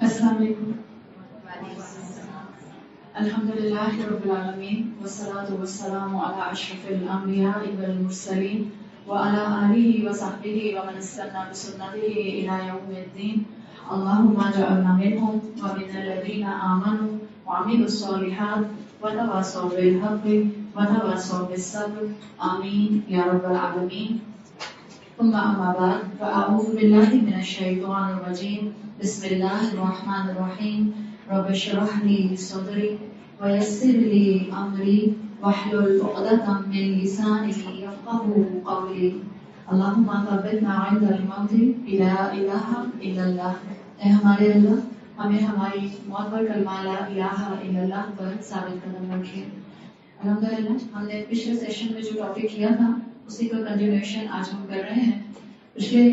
السلام علیکم. الحمدللہ رب العالمین والصلاة والسلام علی اشرف الانبیاء والمرسلین وعلی آلہ وصحبہ ومن استنى بسنته الى یوم الدین. اللہم اجعلنا منہم ومن الذین آمنوا وعملوا الصالحات وتواصوا بالحق وتواصوا بالصبر آمین یا رب العالمین. ثم اما بعد فاعوذ باللہ من الشیطان الرجیم. بسم اللہ الرحمن الرحیم. رب اشرح لي صدري ويسر لي امری واحلل عقدة من لسانی يفقهوا قولی. اللهم ثبتنا عند الموت بلا الہ الا اللہ. اے ہمارے اللہ، ہمیں ہماری موت پر کلمہ لا الہ الا اللہ پر ثابت قدم رکھیے. الحمدللہ ہم نے پچھلے سیشن میں جو ٹاپک کیا تھا اسی کا کنٹینیوشن آج ہم کر رہے ہیں. پچھلے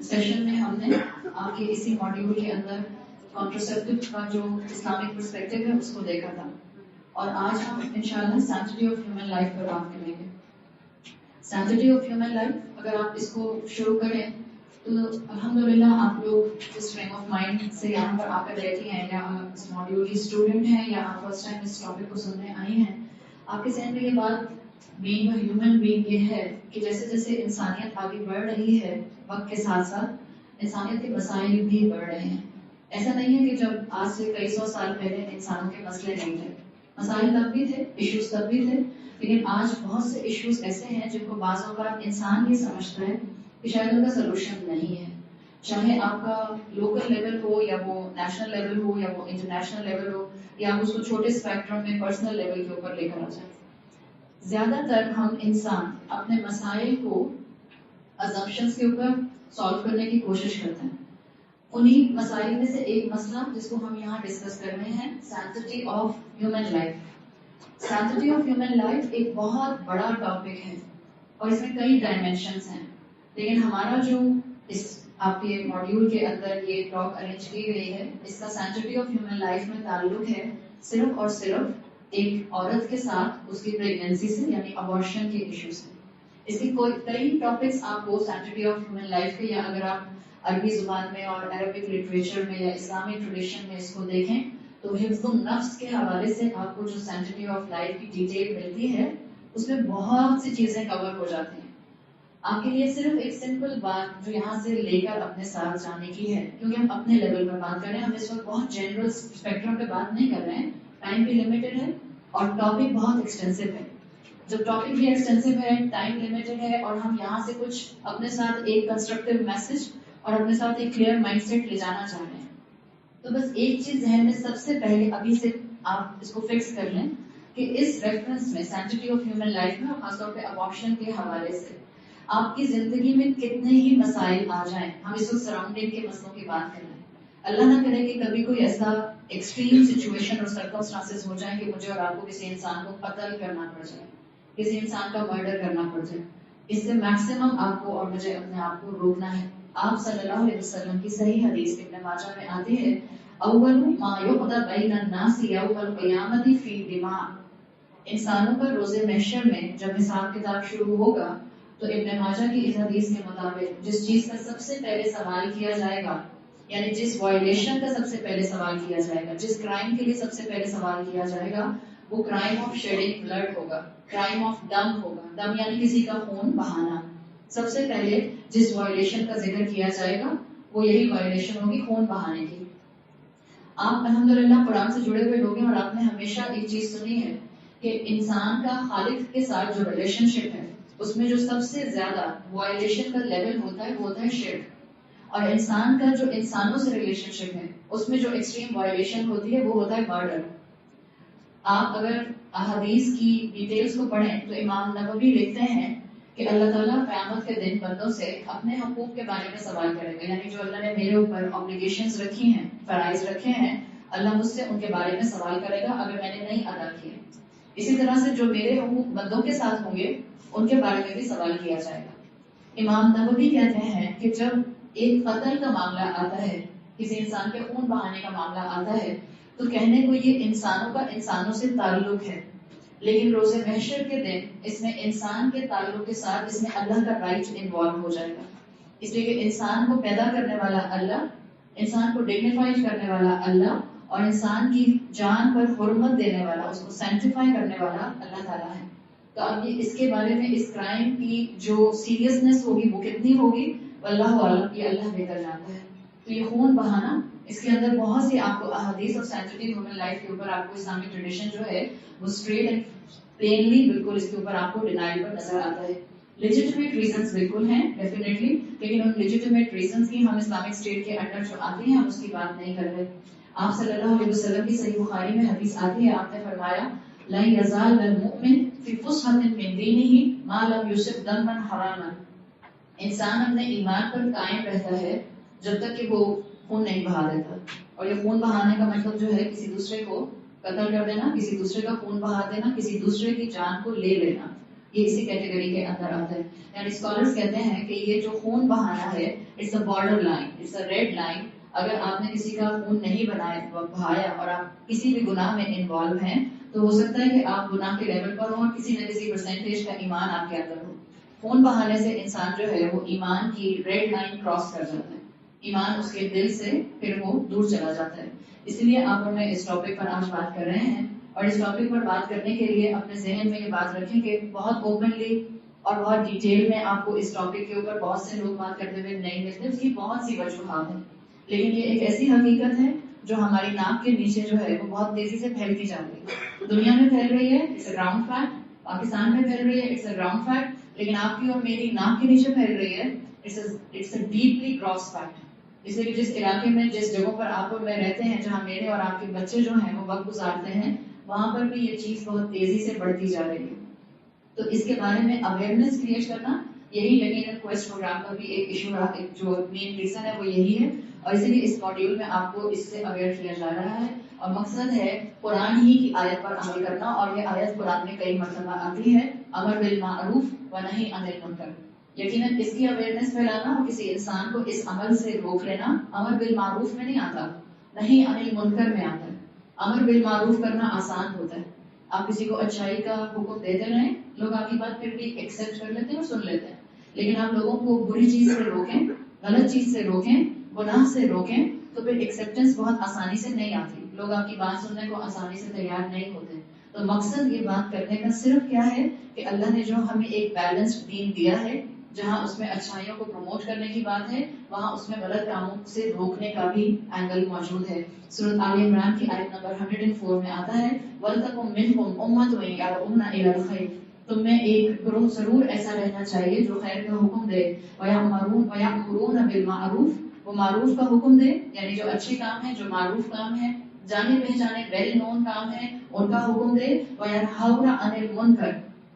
سیشن میں ہم نے آپ کے اسی ماڈیول کے اندر کانٹرسیپٹیو کا جو اسلامک پرسپیکٹو ہے اس کو دیکھا تھا، اور آج ہم انشاءاللہ سینکٹی آف ہیومن لائف پر بات کریں گے. سینکٹی آف ہیومن لائف اگر آپ اس کو شروع کریں تو الحمدللہ آپ لوگ جس فریم آف مائنڈ سے یہاں پر آ کر بیٹھی ہیں، یا اس ماڈیول کی اسٹوڈنٹ ہیں، یا آپ فرسٹ ٹائم اس ٹاپک کو سننے آئی ہیں، آپ کے ذہن میں یہ بات بینگ اے ہیومن بینگ یہ ہے کہ جیسے جیسے انسانیت آگے بڑھ رہی ہے وقت کے ساتھ ساتھ انسانیت کے مسائل بھی بڑھ رہے ہیں. ایسا نہیں ہے کہ جب آج سے کئی سو سال پہلے انسانوں کے مسئلے نہیں تھے، مسائل تب بھی تھے، ایشوز تب بھی تھے، لیکن آج بہت سے ایشوز ایسے ہیں جن کو بعض اوقات انسان بھی سمجھتا ہے کہ شاید ان کا سلوشن نہیں ہے. چاہے آپ کا لوکل لیول ہو یا وہ نیشنل لیول ہو یا وہ انٹرنیشنل لیول ہو، یا آپ اس کو چھوٹے اسپیکٹرم میں پرسنل لیول کے اوپر لے کر آ جائیں. زیادہ تر ہم انسان اپنے مسائل کو ازمپشنز کے اوپر سالو کرنے کی کوشش کرتے ہیں. انہی مسائل میں سے ایک مسئلہ جس کو ہم یہاں ڈسکس کر رہے ہیں، sanctity of human life. Sanctity of human life ایک بہت بڑا ٹاپک ہے اور اس میں کئی ڈائمینشنز ہیں، لیکن ہمارا جو اس آپ کے ماڈیول کے اندر یہ ٹاک ارینج کی گئی ہے، اس کا سینکٹی آف ہیومن لائف میں تعلق ہے صرف اور صرف ایک عورت کے ساتھ اس کی پریگنینسی سے، یعنی ابارشن کے ایشو سے. اس کی کئی ٹاپکس آپ کو سینکٹی آف ہیومن لائف کے، یا اگر آپ عربی زبان میں اور عربک لٹریچر میں یا اسلامک ٹریڈیشن میں اس کو دیکھیں تو حفظ النفس کے حوالے سے آپ کو جو سینکٹی آف لائف کی ڈیٹیل ملتی ہے اس میں بہت سی چیزیں کور ہو جاتی ہیں. آپ کے لیے صرف ایک سمپل بات جو یہاں سے لے کر اپنے ساتھ جانے کی ہے، کیونکہ ہم اپنے لیول پر بات کر رہے ہیں، ہم اس وقت بہت جنرل اسپیکٹرم پہ بات نہیں کر رہے ہیں، ٹائم بھی لمیٹڈ ہے اور ٹاپک بہت ایکسٹینسو ہے. جب ٹاپک بھی ایکسٹینسو ہے، ٹائم لمیٹڈ ہے، اور ہم یہاں سے کچھ اپنے ساتھ ایک کنسٹرکٹیو میسج اور اپنے ساتھ ایک کلیئر مائنڈ سیٹ لے جانا چاہ رہے ہیں، تو بس ایک چیز ذہن میں سب سے پہلے ابھی سے آپ اس کو فکس کر لیں کہ اس ریفرنس میں سینکٹی آف ہیومن لائف میں، خاص طور پہ ابارشن کے حوالے سے آپ کی زندگی میں کتنے ہی مسائل آ جائیں، ہم اس وقت سراؤنڈنگ کے مسئلوں کی بات کر رہے ہیں. اللہ نہ کرے کہ کبھی کوئی ایسا ایکسٹریم سچویشن اور سرکمسٹانسز ہو جائیں کہ مجھے اور آپ کو کسی انسان کو قتل کرنا پڑ جائے، کسی انسان کا مرڈر کرنا پڑ جائے. اس سے میکسیمم آپ کو اور مجھے اپنے آپ کو روکنا ہے. آپ صلی اللہ علیہ وسلم کی صحیح حدیث ابن ماجہ میں آتی ہے، اول ما یقضی بین الناس یوم القیامۃ فی دماء. انسانوں پر روز محشر میں جب حساب کتاب شروع ہوگا تو ابن ماجہ کی اس حدیث کے مطابق جس چیز کا سب سے پہلے سوال کیا جائے گا، یعنی جس وائلیشن کا سب سے پہلے سوال کیا جائے گا، جس کرائم کے لیے سب سے پہلے سوال کیا جائے گا، وہ کرائم آف شیڈنگ بلڈ ہوگا، کرائم آف دم ہوگا. دم یعنی کسی کا خون بہانا. سب سے پہلے جس وائلیشن کا ذکر کیا جائے گا وہ یہی وائلیشن ہوگی، خون بہانے کی. آپ الحمدللہ قرآن سے جڑے ہوئے لوگ ہیں اور آپ نے ہمیشہ ایک چیز سنی ہے کہ انسان کا خالق کے ساتھ جو ریلیشن شپ ہے اس میں جو سب سے زیادہ وائلیشن کا لیول ہوتا ہے وہ ہوتا ہے شرک. اور انسان کا جو انسانوں سے ریلیشن شپ ہے اس میں جو ایکسٹریم وائلیشن ہوتی ہے وہ ہوتا ہے مرڈر. آپ اگر احادیث کی ڈیٹیلز کو پڑھیں تو امام نبوی لکھتے ہیں کہ اللہ تعالیٰ قیامت کے دن بندوں سے اپنے حقوق کے بارے میں سوال کرے گا، یعنی جو اللہ نے میرے اوپر آبلیگیشنز رکھی ہیں، فرائض رکھے ہیں، اللہ مجھ سے ان کے بارے میں سوال کرے گا اگر میں نے نہیں ادا کیے. اسی طرح سے جو میرے حقوق بندوں کے ساتھ ہوں گے ان کے بارے میں بھی سوال کیا جائے گا. امام نبوی کہتے ہیں کہ جب ایک قتل کا معاملہ آتا ہے، کسی انسان کے خون بہانے کا معاملہ آتا ہے، تو کہنے کو یہ انسانوں کا انسانوں سے تعلق ہے، لیکن روز محشر کے دن اس میں انسان کے تعلق کے ساتھ اس میں اللہ کا رائٹ انوالو ہو جائے گا. اس لیے کہ انسان کو پیدا کرنے والا اللہ، انسان کو ڈگنیفائی کرنے والا اللہ، اور انسان کی جان پر حرمت دینے والا، اس کو سینٹیفائی کرنے والا اللہ تعالیٰ ہے۔ تو اب یہ اس کے بارے میں اس کرائم کی جو سیریسنس ہوگی وہ کتنی ہوگی، اللہ عالم، یہ اللہ بہتر جانتا ہے۔ تو یہ خون بہانا، اس کے اندر بہت سی آپ کو احادیث اور سینسٹیو ہیومن لائف کے اوپر آپ کو اسلامک ٹریڈیشن جو ہے وہ اسٹریٹ اینڈ پلینلی بالکل اس کے اوپر آپ کو ڈینائل پر نظر آتا ہے۔ لیجیٹمیٹ ریزنس بالکل ہیں ڈیفینیٹلی، لیکن ان لیجیٹمیٹ ریزنس کی ہم اسلامک اسٹیٹ کے انڈر جو آتے ہیں ہم اس کی بات نہیں کر رہے۔ آپ صلی اللہ علیہ وسلم کی صحیح بخاری میں حدیث آتی ہے، آپ نے فرمایا لا یزال المؤمن فی فسحۃ من دینہ ما لم یصب دما حراما، انسان اپنے ایمان پر قائم رہتا ہے جب تک کہ وہ خون نہیں بہا دیتا۔ اور یہ خون بہانے کا مطلب جو ہے کسی دوسرے کو قتل کر دینا، کسی دوسرے کا خون بہا دینا، کسی دوسرے کی جان کو لے لینا، یہ اسی کیٹیگری کے اندر آتا ہے۔ یعنی اسکالرس کہتے ہیں کہ یہ جو خون بہانا ہے it's a borderline, it's a red line. اگر آپ نے کسی کا خون نہیں بہایا اور آپ کسی بھی گناہ میں انوالو ہیں تو ہو سکتا ہے کہ آپ گناہ کے لیول پر ہوں اور کسی نہ کسی پرسنٹیج کا ایمان آپ کے اندر ہو۔ خون بہانے سے انسان جو ہے وہ ایمان کی ریڈ لائن کراس کر جاتا ہے، ایمان اس کے دل سے پھر وہ دور چلا جاتا ہے۔ اس لیے آپ اور میں اس ٹاپک پر آج بات کر رہے ہیں، اور اس ٹاپک پر بات کرنے کے لیے اپنے ذہن میں یہ بات رکھیں کہ بہت اوپنلی اور بہت ڈیٹیل میں آپ کو اس ٹاپک کے اوپر بہت سے لوگ بات کرتے ہوئے نہیں ملتے، اس کی بہت سی وجوہات ہیں، لیکن یہ ایک ایسی حقیقت ہے جو ہماری ناک کے نیچے جو ہے وہ بہت تیزی سے پھیلتی جاتی ہے۔ دنیا میں پھیل رہی ہے، it's a ground fact, Pakistan میں پھیل رہی ہے، اٹس اے گراؤنڈ فیکٹ، لیکن آپ کی اور میری ناک کے نیچے پھیل رہی ہے، it's a deeply gross fact. اس لیے جس علاقے میں، جس جگہوں پر آپ اور میں رہتے ہیں، جہاں میرے اور آپ کے بچے جو ہیں وہ وقت گزارتے ہیں، وہاں پر بھی یہ چیز بہت تیزی سے بڑھتی جا رہی ہے۔ تو اس کے بارے میں اویئرنیس کریٹ کرنا، یہی یقیناً کویسٹ پروگرام کا بھی ایک ایشو رہا، جو مین ریزن ہے وہ یہی ہے، اور اسی لیے اس ماڈیول میں آپ کو اس سے اویئر کیا جا رہا ہے، اور مقصد ہے قرآن ہی کی آیت پر عمل کرنا، اور یہ آیت قرآن میں کئی مرتبہ آتی ہے، امر بالمعروف و نہی عن المنکر۔ یقیناً اس کی اویئرنیس پھیلانا اور کسی انسان کو اس عمل سے روک لینا امر بالمعروف میں نہیں آتا، نہی عن المنکر میں آتا ہے۔ امر بالمعروف کرنا آسان ہوتا ہے، آپ کسی کو اچھائی کا حکم دیتے رہیں، لوگ آپ کی بات پھر بھی ایکسیپٹ کر لیتے ہیں اور سن لیتے ہیں، لیکن آپ لوگوں کو بری چیز سے روکیں، غلط چیز سے روکیں، گناہ سے روکیں، تو پھر ایکسیپٹنس بہت آسانی سے نہیں آتی، لوگ آپ کی بات سننے کو آسانی سے تیار نہیں ہوتے۔ تو مقصد یہ بات کرنے کا صرف کیا ہے کہ اللہ نے جو ہمیں ایک بیلنسڈ دین دیا ہے، جہاں اس میں اچھائیوں کو پروموٹ کرنے کی بات ہے، وہاں اس میں غلط کاموں سے روکنے کا بھی اینگل موجود ہے۔ سورۃ آل عمران کی آیت نمبر 104 میں آتا ہے وَلْتَكُن مِّنْكُمْ أُمَّةٌ يَدْعُونَ إِلَى الْخَيْرِ، تم میں ایک گروہ ضرور ایسا رہنا چاہیے جو خیر کا حکم دے، وَيَأْمُرُونَ بِالْمَعْرُوفِ، وہ معروف کا حکم دے، یعنی جو اچھے کام ہیں، جو معروف کام ہیں، جانے پہچانے ویل نون کام ہیں، ان کا حکم دے، وَيَنْهَوْنَ عَنِ الْمُنكَرِ،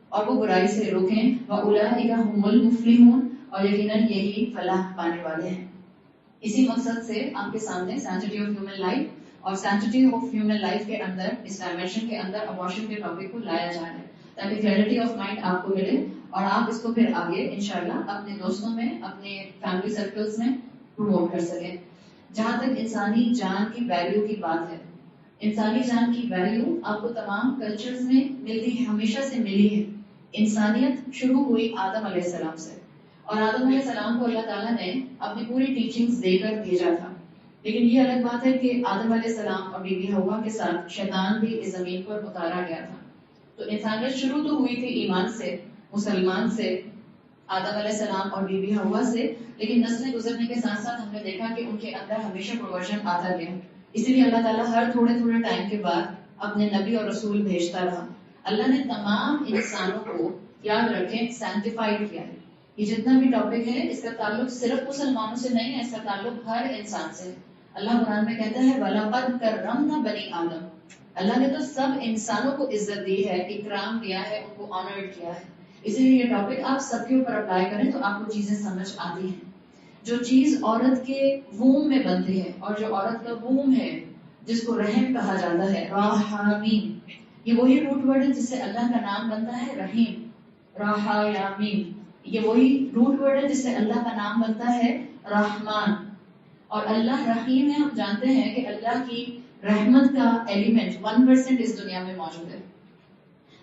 اور وہ برائی سے روکیں، وَأُولَٰئِكَ هُمُ الْمُفْلِحُونَ، اور یقیناً یہی فلاح پانے والے ہیں۔ اسی مقصد سے آپ کے سامنے سینکٹی آف ہیومن لائف اور سینکٹی آف ہیومن لائف کے اندر، اس ڈائمینشن کے اندر ابارشن کے ٹاپک کو لایا جا رہا ہے، تاکہ کلیئرٹی آف مائنڈ آپ کو ملے اور آپ اس کو پھر آگے انشاءاللہ اپنے دوستوں میں، اپنے فیملی سرکلز میں پروموٹ کر سکیں۔ جہاں تک انسانی جان کی ویلیو کی بات ہے، انسانی جان کی ویلیو آپ کو تمام کلچرز میں ملتی ہے، ہمیشہ سے ملی ہے۔ انسانیت شروع ہوئی آدم علیہ السلام سے، اور آدم علیہ السلام کو اللہ تعالیٰ نے اپنی پوری ٹیچنگز دے کر بھیجا تھا، لیکن یہ الگ بات ہے کہ آدم علیہ السلام اور بی بی حوا کے ساتھ شیطان بھی اس زمین پر اتارا گیا تھا۔ تو انسانیت شروع تو ہوئی تھی ایمان سے، مسلمان سے، آدم علیہ السلام اور بی بی حوا سے، لیکن نسلیں گزرنے کے ساتھ ساتھ ہم نے دیکھا کہ ان کے اندر ہمیشہ پروورژن آتا گیا، اسی لیے اللہ تعالیٰ ہر تھوڑے تھوڑے ٹائم کے بعد اپنے نبی اور رسول بھیجتا رہا۔ اللہ نے تمام انسانوں کو، یاد رکھیں، سینٹیفائڈ کیا ہے۔ یہ جتنا بھی ٹاپک ہے اس کا تعلق صرف مسلمانوں سے نہیں ہے، اس کا تعلق ہر انسان سے ہے۔ اللہ قرآن میں کہتا ہے وَلَقَدْ كَرَّمْنَا بَنِي آدم، اللہ نے تو سب انسانوں کو عزت دی ہے، اکرام دیا ہے، ان کو آنرڈ کیا ہے۔ اسی لیے یہ ٹاپک آپ سب کے اوپر اپلائی کریں تو آپ کو چیزیں سمجھ آتی ہیں۔ جو چیز عورت کے ووم میں بنتی ہے، اور جو عورت کا ووم ہے جس کو رحم کہا جاتا ہے، راحامین، یہ وہی روٹ ورڈ ہے جس سے اللہ کا نام بنتا ہے رحیم، راحامین، یہ وہی روٹ ورڈ ہے جس سے اللہ کا نام بنتا ہے رحمان۔ اور اللہ رحیم ہے، ہم جانتے ہیں کہ اللہ کی رحمت کا ایلیمنٹ 1% اس دنیا میں موجود ہے۔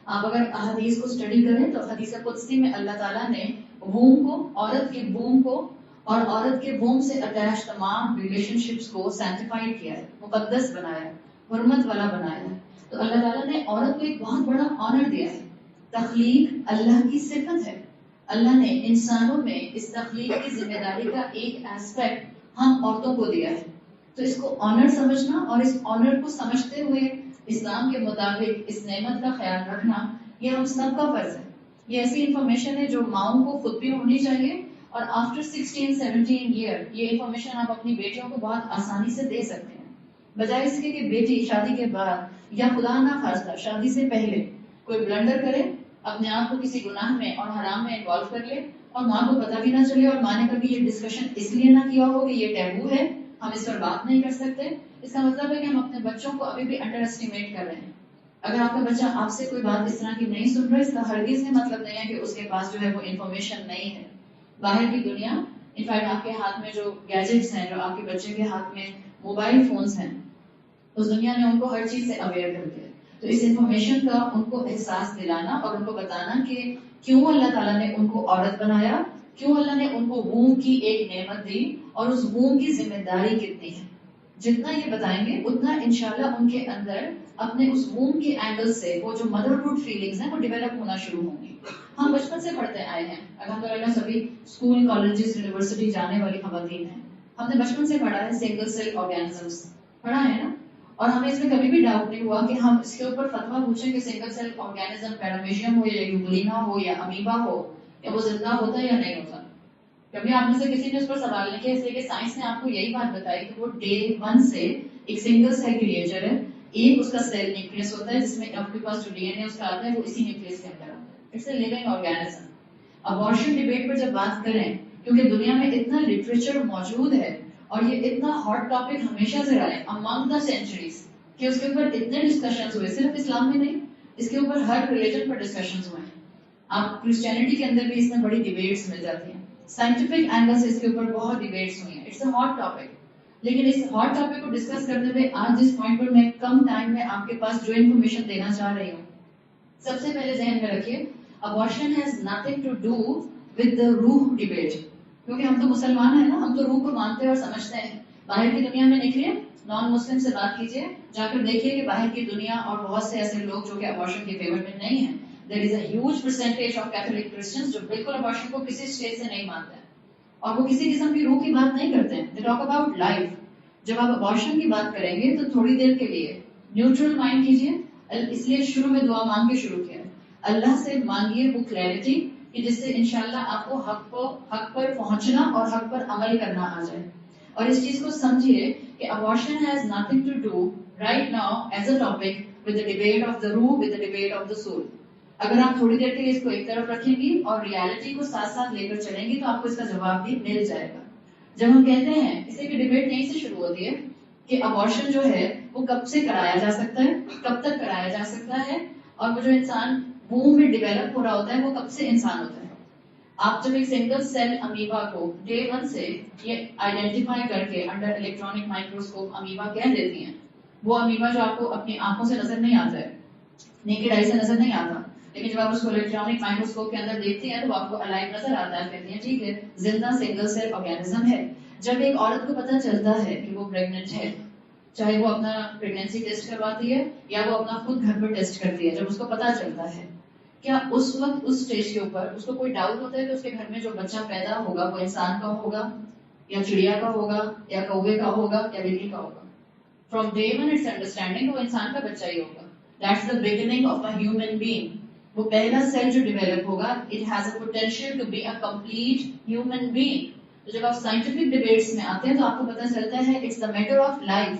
آپ اگر احادیث کو اسٹڈی کریں تو حدیث قدسی میں اللہ تعالیٰ نے ووم کو، عورت کے ووم کو اور عورت کے ووم سے اٹیچ تمام ریلیشن شپس کو سینٹیفائڈ کیا ہے، مقدس بنایا ہے، حرمت والا بنایا ہے. تو اللہ تعالیٰ نے عورت کو ایک بہت بڑا آنر دیا ہے. تخلیق اللہ کی صفت ہے. اللہ نے انسانوں میں اس تخلیق کی ذمہ داری کا ایک ایسپیکٹ ہم عورتوں کو دیا ہے. تو اس کو آنر سمجھنا اور اس آنر کو سمجھتے ہوئے اسلام کے مطابق اس نعمت کا خیال رکھنا یہ ہم سب کا فرض ہے. یہ ایسی انفارمیشن ہے جو ماؤں کو خود بھی ہونی چاہیے، اور آفٹر 16-17 ایئر یہ انفارمیشن آپ اپنی بیٹیوں کو بہت آسانی سے دے سکتے ہیں. بجائے اس کے کہ بیٹی شادی کے بعد یا خدا نہ خواستہ شادی سے پہلے کوئی بلنڈر کرے، اپنے آپ کو کسی گناہ میں اور حرام میں انوالو کر لے اور ماں کو پتہ بھی نہ چلے، اور ماں نے کبھی یہ ڈسکشن اس لیے نہ کیا ہو کہ یہ ٹیبو ہے، ہم اس پر بات نہیں کر سکتے. اس کا مطلب ہے کہ ہم اپنے بچوں کو ابھی بھی انڈر اسٹیمیٹ کر رہے ہیں. اگر آپ کا بچہ آپ سے کوئی بات اس طرح کی نہیں سن رہا، اس کا ہرگز یہ مطلب نہیں ہے کہ اس کے پاس جو ہے وہ انفارمیشن نہیں ہے. باہر کی دنیا، انفیکٹ آپ کے ہاتھ میں جو گیجٹس ہیں، جو آپ کے بچے کے ہاتھ میں موبائل فونز ہیں، اس دنیا نے ان کو ہر چیز سے اویئر کر دیا. تو اس انفارمیشن کا ان کو احساس دلانا اور ان کو بتانا کہ کیوں اللہ تعالیٰ نے ان کو عورت بنایا، کیوں اللہ نے ان کو ووم کی ایک نعمت دی، اور اس ووم کی ذمہ داری کتنی ہے. جتنا یہ بتائیں گے اتنا انشاءاللہ ان کے اندر اپنے اس ووم کے اینگل سے وہ جو مدرہوڈ فیلنگز ہیں وہ ڈیولپ ہونا شروع ہوں گی. ہم بچپن سے پڑھتے آئے ہیں، الحمدللہ سبھی اسکول، کالجز، یونیورسٹی جانے والی خواتین ہیں. ہم نے بچپن سے پڑھا ہے سنگل سیل آرگینزمس، پڑھا ہے نا، اور ہمیں اس میں کبھی بھی ڈاؤٹ نہیں ہوا کہ ہم اس کے اوپر فتویٰ پوچھیں کہ سنگل سیل آرگینزم پیرامیشیم ہو یا یوگلینا ہو یا امیبا ہو، یا وہ زندہ ہوتا ہے یا نہیں ہوتا. کبھی آپ میں سے کسی نے اس پر سوال نہیں کیا، اس لیے کہ سائنس نے آپ کو یہی بات بتائی کہ وہ ڈے 1 سے ایک سنگل سیل کریچر ہے. ایک اس کا سیل نیوکلیس ہوتا ہے جس میں آپ کے پاس جو ڈی این اے اس کا آتا ہے وہ اسی نیوکلیس کے اندر آتا ہے. It's a living organism. Abortion debate پر جب بات کریں، کیونکہ دنیا میں اتنا لٹریچر موجود ہے اور یہ اتنا ہاٹ ٹاپک ہمیشہ سے رہا ہے امانگ دا سینچریز کہ اس کے اوپر اتنے ڈسکشنز ہوئے، صرف اسلام میں نہیں، اس کے اوپر ہر ریلیجن پر ڈسکشنز ہوئے ہیں. آپ کرسچینٹی کے اندر بھی اس میں بڑی ڈیبیٹس مل جاتی ہیں، سائنٹیفک اینگل سے اس کے اوپر بہت ڈیبیٹس ہوئی ہیں. It's a hot topic. لیکن اس ہاٹ ٹاپک کو ڈسکس کرتے ہوئے آج جس پوائنٹ پر میں کم ٹائم میں آپ کے پاس جو انفارمیشن دینا چاہ رہی ہوں، سب سے پہلے ذہن میں رکھیے abortion has nothing to do with the روح ڈیبیٹ. کیونکہ ہم تو مسلمان ہیں نا، ہم تو روح کو مانتے اور سمجھتے ہیں. باہر کی دنیا میں نکلیے، نان مسلم سے بات کیجیے، جا کر دیکھیے کہ باہر کی دنیا اور بہت سے ایسے لوگ جو کہ abortion کے فیور میں نہیں ہیں. There is a huge percentage of Catholic Christians جو بالکل abortion کو کسی اسٹیج سے نہیں مانتے ہیں اور وہ کسی قسم کی روح کی بات نہیں کرتے ہیں. They talk about life. جب آپ abortion کی بات کریں گے تو تھوڑی دیر کے لیے نیوٹرل مائنڈ کیجیے. اس لیے شروع میں دعا مانگ کے شروع کیا، اللہ سے مانگیے وہ کلیئرٹی کہ جس سے انشاءاللہ آپ کو حق پر پہنچنا اور حق پر عمل کرنا آ جائے. اور اس چیز کو سمجھیے کہ abortion has nothing to do right now as a topic with the debate of the ruh, with the debate of the soul. اگر آپ تھوڑی دیر کے لیے اس کو ایک طرف رکھیں گی اور ریالٹی کو ساتھ ساتھ لے کر چلیں گی تو آپ کو اس کا جواب بھی مل جائے گا. جب ہم کہتے ہیں، اس لیے کہ ڈبیٹ یہیں سے شروع ہوتی ہے کہ abortion جو ہے وہ کب سے کرایا جا سکتا ہے، کب تک کرایا جا سکتا ہے، اور وہ جو انسان وomb میں ڈیولپ ہو رہا ہوتا ہے وہ کب سے انسان ہوتا ہے. آپ جب ایک سنگل سیل امیبا کو ڈے 1 سے یہ آئیڈینٹیفائی کر کے انڈر الیکٹرانک مائکروسکوپ امیبا کہہ دیتی ہیں، وہ امیبا جو آپ کو اپنی آنکھوں سے نظر نہیں آتا ہے، نیکڈ آئی سے نظر نہیں آتا، لیکن جب آپ اس کو الیکٹرانک مائکروسکوپ کے اندر دیکھتے ہیں تو آپ کو الائیو نظر آتا ہے. کہتے ہیں ٹھیک ہے، زندہ سنگل سیل آرگینزم ہے. جب ایک عورت کو پتہ چلتا ہے کہ وہ پریگننٹ ہے، چاہے وہ اپنا پریگنینسی ٹیسٹ کرواتی ہے یا وہ اپنا خود گھر پر ٹیسٹ کرتی ہے، جب اس کو پتہ چلتا ہے، کیا اس وقت اس اسٹیج کے اوپر اس کو کوئی ڈاؤٹ ہوتا ہے کہ اس کے گھر میں جو بچہ پیدا ہوگا وہ انسان کا ہوگا یا چڑیا کا ہوگا یا کوے کا ہوگا یا بلی کا ہوگا؟ فرام ڈے 1 اٹس انڈرسٹینڈنگ وہ انسان کا بچہ ہی ہوگا. That's the beginning of a human being. وہ پہلا سیل جو ڈیولپ ہوگا، it has a potential to be a complete human being. تو جب آپ سائنٹیفک ڈیبیٹس میں آتے ہیں تو آپ کو پتہ چلتا ہے it's the matter of life.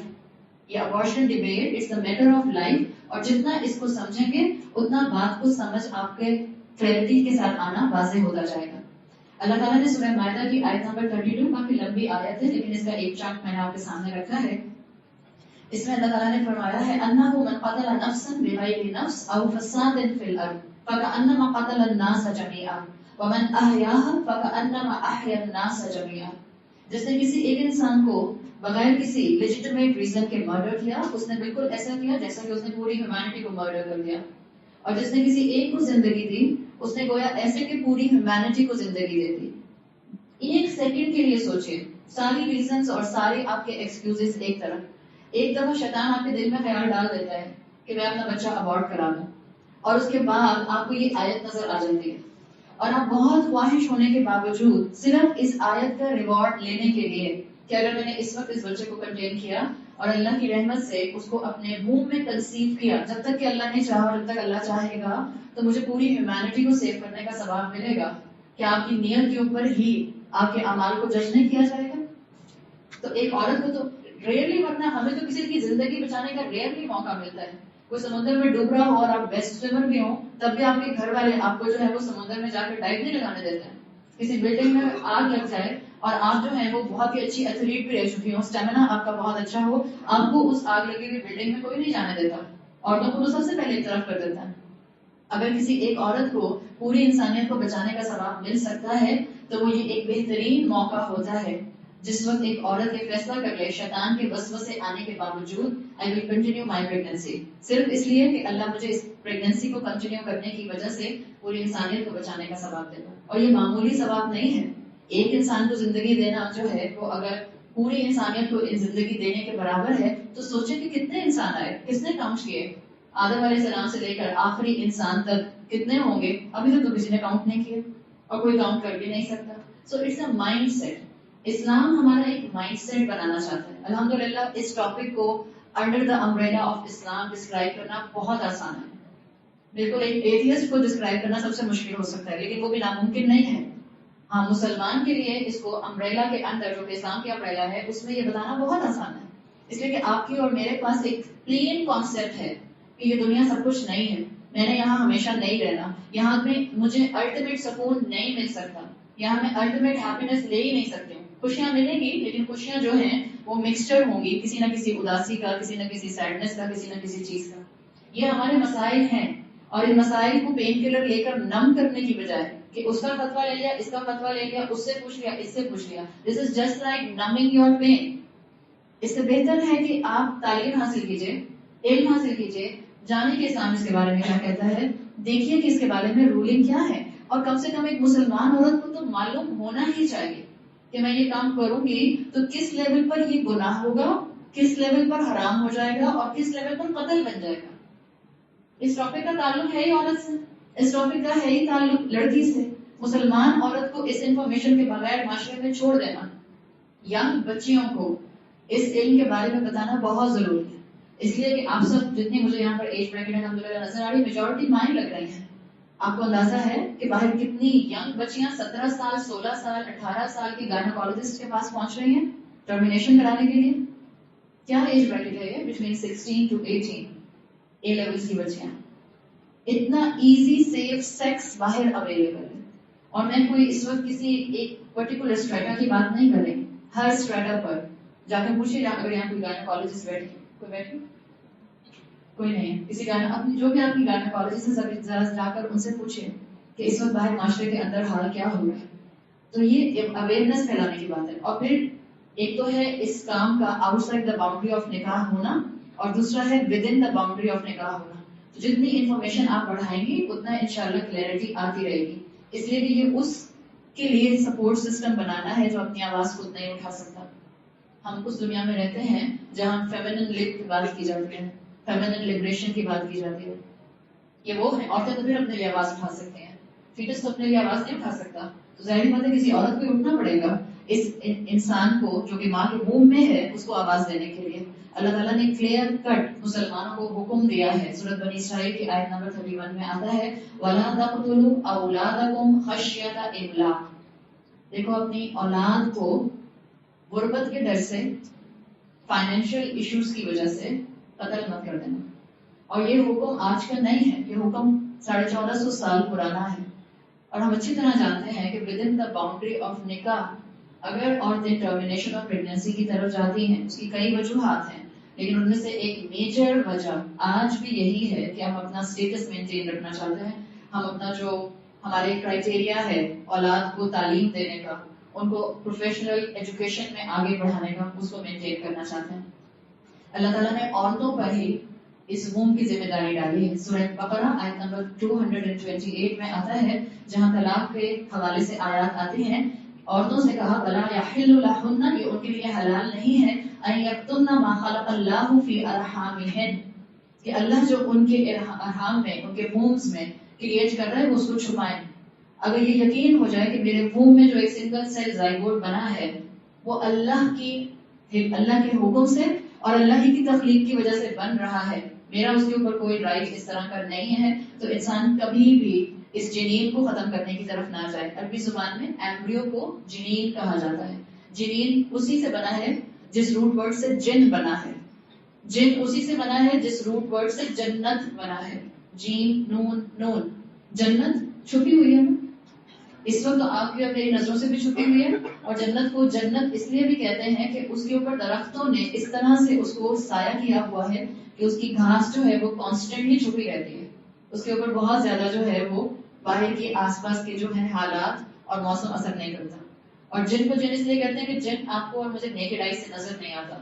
یہ abortion debate it's the matter of life. اور جتنا اس کو سمجھیں گے اتنا بات کو سمجھ آپ کے کلیئرٹی کے ساتھ آنا واضح ہوتا جائے گا. اللہ تعالیٰ نے سورہ مائدہ کی آیت نمبر 32، کافی لمبی آیت ہے لیکن اس کا ایک چارٹ میں نے آپ کے سامنے رکھا ہے. اس میں اللہ تعالیٰ نے فرمایا ہے انہ من قتل نفسا بغیر نفس او فساد فی الارض فکأنما قتل الناس جميعا ومن احیاها فکأنما احیا الناس جميعا. جس نے کسی ایک انسان کو بغیر کسی لیجیٹمیٹ ریزن کے مرڈر کیا، اس نے بالکل ایسا کیا جیسا کہ اس نے پوری ہیومینٹی کو مرڈر کر دیا. اور جس نے کسی ایک کو زندگی دی، اس نے گویا ایسے کہ پوری ہیومینٹی کو زندگی دے دی. ایک سیکنڈ کے لیے سوچئے، ساری ریزنز اور سارے آپ کے ایکسکیوزز ایک طرف. ایک دفعہ شیطان آپ کے دل میں خیال ڈال دیتا ہے کہ میں اپنا بچہ ابارٹ کرا دوں، اور اس کے بعد آپ کو یہ آیت نظر آ جاتی ہے، اور آپ بہت خواہش ہونے کے باوجود صرف اس آیت کا ریوارڈ لینے کے لیے کہ اگر میں نے اس وقت اس بچے کو کنٹین کیا اور اللہ کی رحمت سے اس کو اپنے وomb میں کنسیو کیا، جب تک کہ اللہ نے چاہا اور جب تک اللہ چاہے گا تو مجھے پوری ہیومینٹی کو سیو کرنے کا ثواب ملے گا، کیا آپ کی نیت کے اوپر ہی آپ کے اعمال کو جج نہیں کیا جائے گا؟ تو ایک عورت کو تو ریئرلی، ورنہ ہمیں تو کسی کی زندگی بچانے کا ریئرلی موقع ملتا ہے. کوئی سمندر میں ڈوب رہا ہو اور آپ بیسٹ سوئمر بھی ہوں، تب بھی آپ کے گھر والے آپ کو جو ہے وہ سمندر میں جا کے ڈائیو نہیں لگانے دیتے ہیں. کسی بلڈنگ میں آگ لگ جائے اور آپ جو ہے وہ بہت ہی اچھی ایتھلیٹ بھی رہ چکی ہوں، اسٹیمنا آپ کا بہت اچھا ہو، آپ کو اس آگ لگی ہوئی بلڈنگ میں کوئی نہیں جانے دیتا، عورتوں کو تو سب سے پہلے ایک طرف کر دیتا ہے. اگر کسی ایک عورت کو پوری انسانیت کو بچانے کا ثواب مل سکتا ہے تو وہ یہ ایک بہترین موقع ہوتا ہے جس وقت ایک عورت یہ فیصلہ کر لے شیطان کے وسوسے آنے کے باوجود I will continue my pregnancy، صرف اس لیے کہ اللہ مجھے اس پریگننسی کو کنٹینیو کرنے کی وجہ سے پوری انسانیت کو بچانے کا ثواب دیتا. اور یہ معمولی ثواب نہیں ہے. ایک انسان کو زندگی دینا جو ہے وہ اگر پوری انسانیت کو زندگی دینے کے برابر ہے تو سوچیں کہ کتنے انسان آئے، کس نے کاؤنٹ کیے، آدم علیہ السلام سے لے کر آخری انسان تک کتنے ہوں گے، ابھی تک تو کسی نے کاؤنٹ نہیں کیے اور کوئی کاؤنٹ کر بھی نہیں سکتا. So it's a mindset. اسلام ہمارا ایک مائنڈ سیٹ بنانا چاہتا ہے. الحمدللہ اس ٹاپک کو انڈر دا امبریلا آف اسلام ڈسکرائب کرنا بہت آسان ہے. بالکل ایک ایتھیسٹ کو ڈسکرائب کرنا سب سے مشکل ہو سکتا ہے، لیکن وہ بھی ناممکن نہیں ہے. ہاں، مسلمان کے لیے اس کو امبریلا کے اندر جو کہ اسلام کی امبریلا ہے اس میں یہ بتانا بہت آسان ہے، اس لیے کہ آپ کی اور میرے پاس ایک پلین کانسیپٹ ہے کہ یہ دنیا سب کچھ نہیں ہے، میں نے یہاں ہمیشہ نہیں رہنا، یہاں میں مجھے الٹیمیٹ سکون نہیں مل سکتا، یہاں میں الٹیمیٹ ہیپینس لے ہی نہیں سکتی ہوں. خوشیاں ملیں گی لیکن خوشیاں جو ہیں وہ مکسچر ہوں گی، کسی نہ کسی اداسی کا، کسی نہ کسی سیڈنس کا، کسی نہ کسی چیز کا. یہ ہمارے مسائل ہیں، اور ان مسائل کو پین کلر لے کر نم کرنے کی بجائے کہ اس کا فتویٰ لے لیا، اس کا فتویٰ لے لیا، اس سے پوچھ لیا، اس سے پوچھ لیا، this is just like numbing your pain. اس سے بہتر ہے کہ آپ تعلیم حاصل کیجئے، علم حاصل کیجئے، جانے کہ اسلام اس کے بارے میں کیا کہتا ہے، دیکھیے کہ اس کے بارے میں رولنگ کیا ہے، اور کم سے کم ایک مسلمان عورت کو تو معلوم ہونا ہی چاہیے کہ میں یہ کام کروں گی تو کس لیول پر یہ گناہ ہوگا، کس لیول پر حرام ہو جائے گا، اور کس لیول پر قتل بن جائے گا. اس ٹاپک کا تعلق ہے ہی عورت سے، اس ٹاپک کا ہے ہی تعلق لڑکی سے. مسلمان عورت کو اس انفارمیشن کے بغیر معاشرے میں چھوڑ دینا، ینگ بچیوں کو اس علم کے بارے میں بتانا بہت ضروری ہے. اس لیے کہ آپ سب جتنی مجھے یہاں پر ایج بریکٹ الحمدللہ نظر آ رہی، میجورٹی مائن لگ رہی ہیں. آپ کو اندازہ ہے کہ باہر کتنی ینگ بچیاں 17 سال، 16 سال، 18 سال کی گائنیکولوجسٹ کے پاس پہنچ رہی ہیں ٹرمینیشن کرانے کے لیے. کیا ایج بریکٹ ہے یہ؟ بٹوین 16 to 18 اے لیولز کی بچیاں. اتنا ایزی سیف سیکس باہر اویلیبل ہے، اور میں کوئی اس وقت کسی ایک پرٹیکولر اسٹریٹا کی بات نہیں کر رہی. ہر اسٹریٹا پر جا کے پوچھیے، اگر یہاں کوئی گائنیکولوجسٹ بیٹھی، کوئی بیٹھی؟ کوئی نہیں ہے. کسی اپنی جو بھی آپ کی گائنیکولوجسٹ ہے ذرا جا کر ان سے پوچھیں کہ اس وقت باہر معاشرے کے اندر حال کیا ہو رہا ہے. تو یہ اویئرنیس پھیلانے کی بات ہے. اور پھر ایک تو ہے اس کام کا out side the boundary of نکاح ہونا، اور دوسرا ہے with in the boundary of نکاح ہونا. تو جتنی انفارمیشن آپ بڑھائیں گی اتنا انشاءاللہ کلیئرٹی آتی رہے گی. اس لیے کہ یہ اس کے لیے سپورٹ سسٹم بنانا ہے جو اپنی آواز خود نہیں اٹھا سکتا. ہم اس دنیا میں رہتے ہیں جہاں فیمنن لب کی بات کی جاتی ہے، فیمنن لبریشن کی بات کی جاتی ہے. یہ وہ ہے، عورتیں تو پھر اپنے لیے آواز اٹھا سکتے ہیں، فیٹس تو اپنے لیے آواز نہیں اٹھا سکتا. تو ظاہر بات ہے کسی عورت کو اٹھنا پڑے گا اس انسان کو جو کہ ماں کے وomb میں ہے اس کو آواز دینے کے لیے. اللہ تعالیٰ نے کلیئر کٹ مسلمانوں کو حکم دیا ہے. سورۃ بنی اسرائیل کی آیت نمبر 31 میں آتا ہے وَلَا تَقْتُلُوا أَوْلَادَكُمْ خَشْيَةَ إِمْلَاقٍ. دیکھو اپنی اولاد کو غربت کے ڈر سے، فائنینشیل ایشوز کی وجہ سے قتل مت کر دینا. اور یہ حکم آج کا نہیں ہے، یہ حکم 1450 سال پرانا ہے. اور ہم اچھی طرح جانتے ہیں کہ with in the boundary of نکاح اگر عورتیں ٹرمینیشن آف پریگنینسی کی طرف جاتی ہیں اس کی کئی وجوہات ہیں، لیکن ان میں سے ایک میجر وجہ آج بھی یہی ہے کہ ہم اپنا اسٹیٹس مینٹین رکھنا چاہتے ہیں. ہم اپنا جو ہمارے کرائٹیریا ہے اولاد کو تعلیم دینے کا، ان کو پروفیشنل ایجوکیشن میں آگے بڑھانے کا، اس کو مینٹین کرنا چاہتے ہیں. اللہ تعالیٰ نے عورتوں پر ہی اس ووم کی ذمہ داری ڈالی ہے. سورہ بقرہ آیت نمبر 228 میں آتا ہے جہاں طلاق کے حوالے سے آیات آتی ہیں عورتوں سے کہا ولا یحل لہن، یہ ان کے لیے حلال نہیں ہے ان یکتمن ما خلق اللہ فی ارحامہن، کہ اللہ جو ان کے ارحام میں، ان کے وومز میں کریٹ کر رہا ہے وہ اس کو چھپائیں۔ اگر یہ یقین ہو جائے کہ میرے ووم میں جو ایک سنگل سیل زائگوٹ بنا ہے وہ اللہ کے حکم سے اور اللہ ہی کی تخلیق کی وجہ سے بن رہا ہے، میرا اس کے اوپر کوئی رائٹ اس طرح کا نہیں ہے، تو انسان کبھی بھی اس جنین کو ختم کرنے کی طرف نہ جائے۔ عربی زبان میں ایمبریو کو جنین کہا جاتا ہے۔ جنین اسی سے بنا ہے جس روٹ ورڈ سے جن بنا ہے، جن اسی سے بنا ہے جس روٹ ورڈ سے جنت بنا ہے، جیم نون نون، جنت چھپی ہوئی ہے اس وقت تو آپ کی اور میری نظروں سے بھی چھپی ہوئی ہے، اور جنت کو جنت اس لیے بھی کہتے ہیں کہ اس کے اوپر درختوں نے اس طرح سے اس کو سایہ کیا ہوا ہے کہ اس کی گھاس جو ہے وہ کانسٹنٹلی چھپی رہتی ہے، اس کے اوپر بہت زیادہ جو ہے وہ باہر کے آس پاس کے جو ہے حالات اور موسم اثر نہیں کرتا۔ اور جن کو جن اس لیے کہتے ہیں کہ جن آپ کو اور مجھے نیکڈ آئی سے نظر نہیں آتا،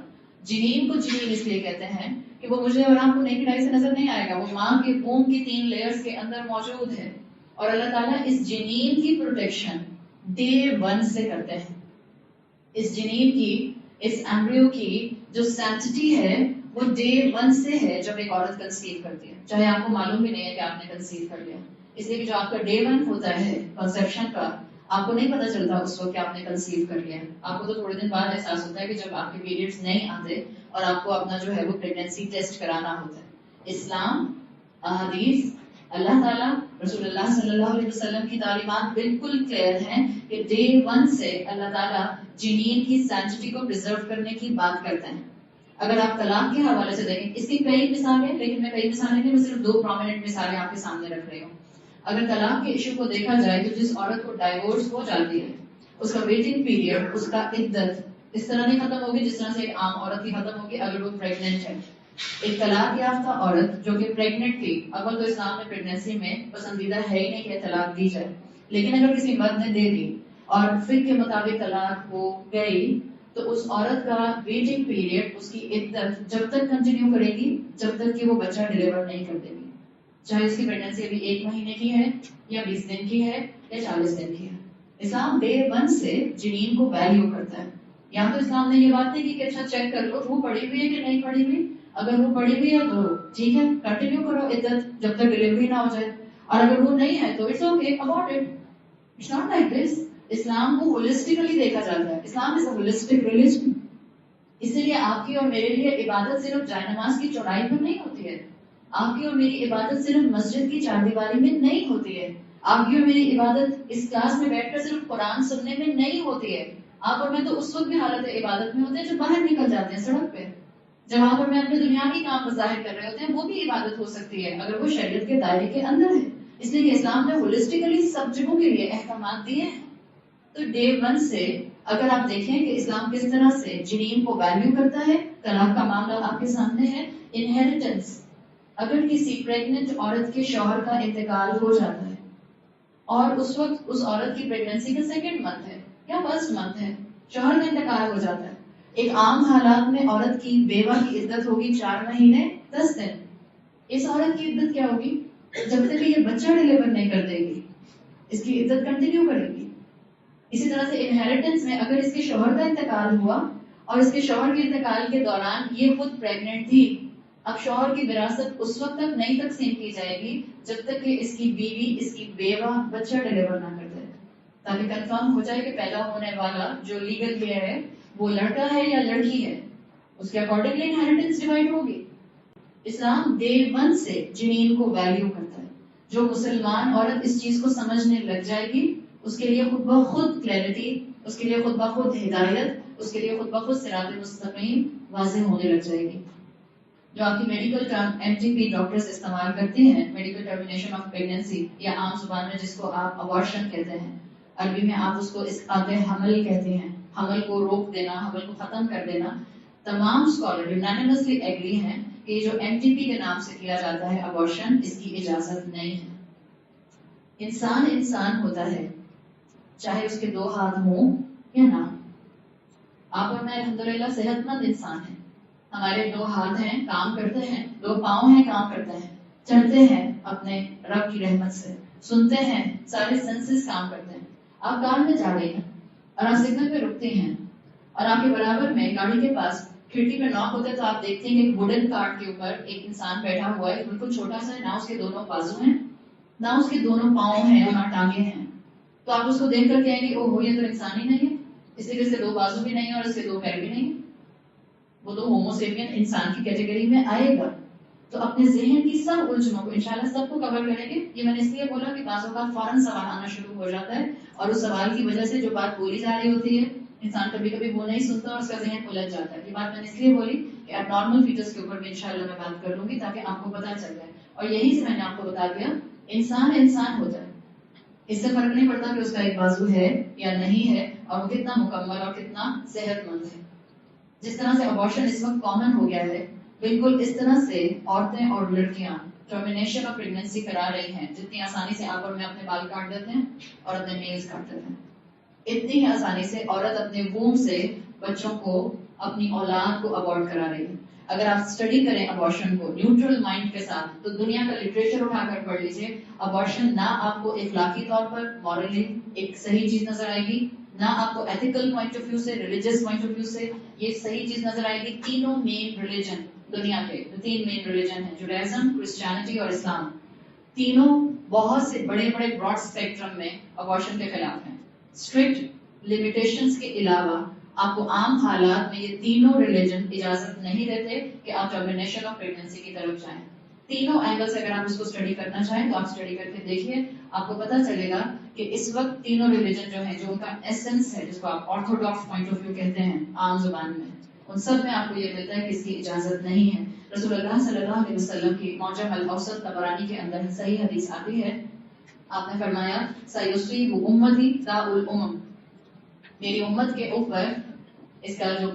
جنین کو جنین اس لیے کہتے ہیں کہ وہ مجھے اور آپ کو نیکڈ آئی سے نظر نہیں آئے گا، وہ ماں کے ووم کی 3 لیئرز کے اندر موجود ہے، اور اللہ تعالیٰ اس جنین کی پروٹیکشن ڈے 1 سے کرتے ہیں۔ اس جنین کی، اس ایمبریو کی جو سینٹٹی ہے وہ ڈے 1 سے ہے جب ایک عورت کنسیو کرتی ہے، چاہے آپ کو معلوم بھی نہیں ہے کہ آپ نے کنسیو کر لیا، اس لیے کہ جو آپ کا ڈے 1 ہوتا ہے کنسیپشن کا، آپ کو نہیں پتا چلتا اس وقت کہ آپ نے کنسیو کر لیا، آپ کو تو تھوڑے دن بعد احساس ہوتا ہے کہ جب آپ کے پیریڈز نہیں آتے اور آپ کو اپنا جو ہے وہ پریگنینسی ٹیسٹ کرانا ہوتا ہے۔ اسلام، احادیث، اللہ تعالیٰ، رسول اللہ صلی اللہ علیہ وسلم کی تعلیمات بالکل کلیئر ہیں کہ ڈے 1 سے اللہ تعالیٰ جنین کی سینٹٹی کو پریزرو کرنے کی بات کرتے ہیں۔ اگر آپ طلاق کے حوالے سے دیکھیں، اس کی کئی مثالیں، لیکن میں کئی مثالیں نہیں، میں صرف 2 پرومیننٹ مثالیں آپ کے سامنے رکھ رہی ہوں۔ اگر طلاق کے ایشو کو دیکھا جائے تو جس عورت کو ڈائیورس ہو جاتی ہے اس کا ویٹنگ پیریڈ، اس کا عدت اس طرح نہیں ختم ہوگی جس طرح سے ایک عام عورت کی ختم ہوگی اگر وہ پریگننٹ ہے۔ ایک طلاق یافتہ عورت جو کہ پریگننٹ تھی، اول تو اسلام میں پریگننسی میں پسندیدہ ہے ہی نہیں کہ طلاق دی جائے، لیکن اگر کسی مرد نے دے دی اور فقہ کے مطابق طلاق ہو گئی تو اس عورت کا ویٹنگ پیریڈ، اس کی عدت جب تک کنٹینیو کرے گی جب تک کہ وہ بچہ ڈلیور نہیں کر دے گی، چاہے اس کی پریگننسی ابھی 1 مہینے کی ہے یا 20 دن کی ہے یا 40 دن کی ہے۔ اسلام ڈے 1 سے جنین کو ویلیو کرتا ہے۔ یہاں تو اسلام نے یہ بات نہیں کی کہ اچھا چیک کر لو وہ پڑی ہوئی ہے کہ نہیں پڑی ہوئی، اگر وہ پڑی ہوئی ہے تو ٹھیک ہے کنٹینیو کرو عدت جب تک ڈلیوری نہ ہو جائے، اور اگر وہ نہیں ہے تو it's okay about it, it's not like this. اسلام کو ہولسٹکلی دیکھا جاتا ہے، اسلام از اے ہولسٹک ریلیجن، اسی لیے آپ کی اور میرے لیے عبادت صرف جائے نماز کی چوڑائی پر نہیں ہوتی ہے، آپ کی اور میری عبادت صرف مسجد کی چاردیواری میں نہیں ہوتی ہے، آپ کی اور میری عبادت اس کلاس میں بیٹھ کر صرف قرآن سننے میں نہیں ہوتی ہے، آپ اور میں تو اس وقت بھی حالت عبادت میں ہوتے ہیں جب باہر نکل جاتے ہیں سڑک پہ، جب آپ اور میں اپنے دنیاوی کام ظاہر کر رہے ہوتے ہیں وہ بھی عبادت ہو سکتی ہے اگر وہ شریعت کے دائرے کے اندر ہے، اس لیے اسلام نے ہولسٹکلی سب جگہوں کے لیے احکامات دیے ہیں۔ تو ڈے 1 سے اگر آپ دیکھیں کہ اسلام کس طرح سے جنین کو ویلیو کرتا ہے، طلاق کا معاملہ آپ کے سامنے ہے، انہیریٹنس، اگر کسی پریگننٹ عورت کے شوہر کا انتقال ہو جاتا ہے اور اس وقت اس عورت کی پریگننسی کا 2nd منتھ ہے یا 1st منتھ ہے، شوہر کا انتقال ہو جاتا ہے، ایک عام حالات میں عورت کی بیوہ کی عدت ہوگی 4 مہینے 10 دن، اس عورت کی عدت کیا ہوگی؟ جب تک کہ یہ بچہ ڈلیور نہیں کر دے گی اس کی عدت کنٹینیو کرے گی۔ اسی طرح سے انہیریٹنس میں اگر اس کے شوہر کا انتقال ہوا اور اس کے شوہر کے انتقال کے دوران یہ خود پریگننٹ تھی، اب شوہر کی وراثت اس وقت تک نہیں تقسیم کی جائے گی جب تک کہ اس کی بیوی، اس کی بیوہ بچہ ڈلیور نہ کر دے، تاکہ کنفرم ہو جائے کہ پیدا ہونے والا جو لیگل ہیئر ہے وہ لڑکا ہے یا لڑکی ہے، اس کے اکارڈنگلی انہیریٹنس ڈیوائڈ ہوگی۔ اسلام ڈے 1 سے جنین کو ویلیو کرتا ہے، جو مسلمان عورت اس چیز کو سمجھنے لگ جائے گی اس کے لیے خود بخود کلیئرٹی، اس کے لیے خود بخود ہدایت، اس کے لیے خود بخود صراط مستقیم واضح ہونے لگ جائے گی۔ جو آپ کی میڈیکل ٹرم MTP ڈاکٹرز استعمال کرتے ہیں، میڈیکل ٹرمینیشن آف پریگننسی، یا عام زبان میں جس کو آپ ابارشن کہتے ہیں، عربی میں آپ اس کو اسقاط حمل کہتے ہیں، حمل کو روک دینا، حمل کو ختم کر دینا، تمام اسکالر یونانیمسلی ایگری ہیں کہ یہ جو MTP کے نام سے کیا جاتا ہے ابارشن، اس کی اجازت نہیں ہے۔ انسان انسان ہوتا ہے چاہے اس کے 2 ہاتھ ہوں یا نہ، آپ اور میں الحمدللہ صحت مند انسان ہیں، ہمارے 2 ہاتھ ہیں کام کرتے ہیں، 2 پاؤں ہیں کام کرتے ہیں، چلتے ہیں اپنے رب کی رحمت سے، سنتے ہیں، سارے سینسز کام کرتے ہیں۔ آپ کار میں جا رہے ہیں، اور آپ سگنل پہ رکتے ہیں اور آپ کے برابر میں گاڑی کے پاس کھڑکی پہ ناک ہوتا ہے تو آپ دیکھتے ہیں کہ ایک ووڈن کارٹ کے اوپر ایک انسان بیٹھا ہوا ہے، بالکل چھوٹا سا ہے، نہ اس کے دونوں بازو ہیں، نہ اس کے دونوں پاؤں ہیں اور نہ ٹانگیں ہیں. تو آپ اس کو دیکھ کر کہیں گے او ہو یہ تو انسان ہی نہیں ہے، اس لیے اس کے دو بازو بھی نہیں ہے اور اس کے دو پیر بھی نہیں، وہ تو ہوموسیپین انسان کی کیٹیگری میں آئے گا. تو اپنے ذہن کی سب الجھنوں کو انشاءاللہ سب کو کور کریں گے. یہ میں نے اس لیے بولا کہ بعض اوقات فوراً سوال آنا شروع ہو جاتا ہے اور اس سوال کی وجہ سے جو بات بولی جا رہی ہوتی ہے انسان کبھی کبھی وہ نہیں سنتا اور اس کا ذہن الجھ جاتا ہے. یہ بات میں نے اس لیے بولی کہ اب نارمل فیچرز کے اوپر بھی انشاءاللہ میں بات کر لوں گی تاکہ آپ کو پتہ چل جائے. اور یہی سے میں نے آپ کو بتا دیا انسان انسان ہوتا ہے، اس سے فرق نہیں پڑتا کہ اس کا ایک بازو ہے یا نہیں ہے اور وہ کتنا مکمل اور کتنا صحت مند ہے. جس طرح سے ابارشن اس وقت کامن ہو گیا ہے، بالکل اس طرح سے عورتیں اور لڑکیاں ٹرمینیشن آف پریگنینسی کرا رہی ہیں. جتنی آسانی سے آپ اور میں اپنے بال کاٹ دیتے ہیں اور اپنے نیلز کاٹ دیتے ہیں، اتنی ہی آسانی سے عورت اپنے ووم سے بچوں کو، اپنی اولاد کو ابارٹ کرا رہی ہے. اگر آپ اسٹڈی کریں ابارشن کو نیوٹرل مائنڈ کے ساتھ تو دنیا کا لٹریچر اٹھا کر پڑھ لیجیے، ابارشن نہ آپ کو اخلاقی طور پر مورلی ایک صحیح چیز نظر آئے گی، نہ آپ کو ایتھیکل پوائنٹ آف ویو سے، ریلیجیس پوائنٹ آف ویو سے یہ صحیح چیز نظر آئے گی. تینوں مین ریلیجن دنیا کے جو تین مین ریلیجن ہیں، جوڈائزم، کرسچینٹی اور اسلام، تینوں بہت سے بڑے بڑے براڈ اسپیکٹرم میں ابارشن کے خلاف ہیں. اسٹرکٹ لمیٹیشنز کے علاوہ آپ کو عام حالات میں یہ تینوں ریلیجن اجازت نہیں دیتے کہ آپ ٹرمینیشن آف پریگنینسی کی طرف جائیں. تینوں اینگل سے اگر آپ اس کو اسٹڈی کرنا چاہیں تو آپ اسٹڈی کر کے دیکھیے، آپ کو پتہ چلے گا کہ اس وقت تینوں ریلیجن جو ہیں، جو ان کا ایسنس ہے، جس کو آپ آرتھوڈاکس پوائنٹ آف ویو کہتے ہیں عام زبان میں، ان سب میں آپ کو یہ ملتا ہے کہ اس کی اجازت نہیں ہے. رسول اللہ صلی اللہ علیہ وسلم کی معجم الاوسط طبرانی کے اندر صحیح حدیث آتی ہے، آپ نے فرمایا سیصیب امتی داء الامم، میری امت کے اوپر، اس کا جو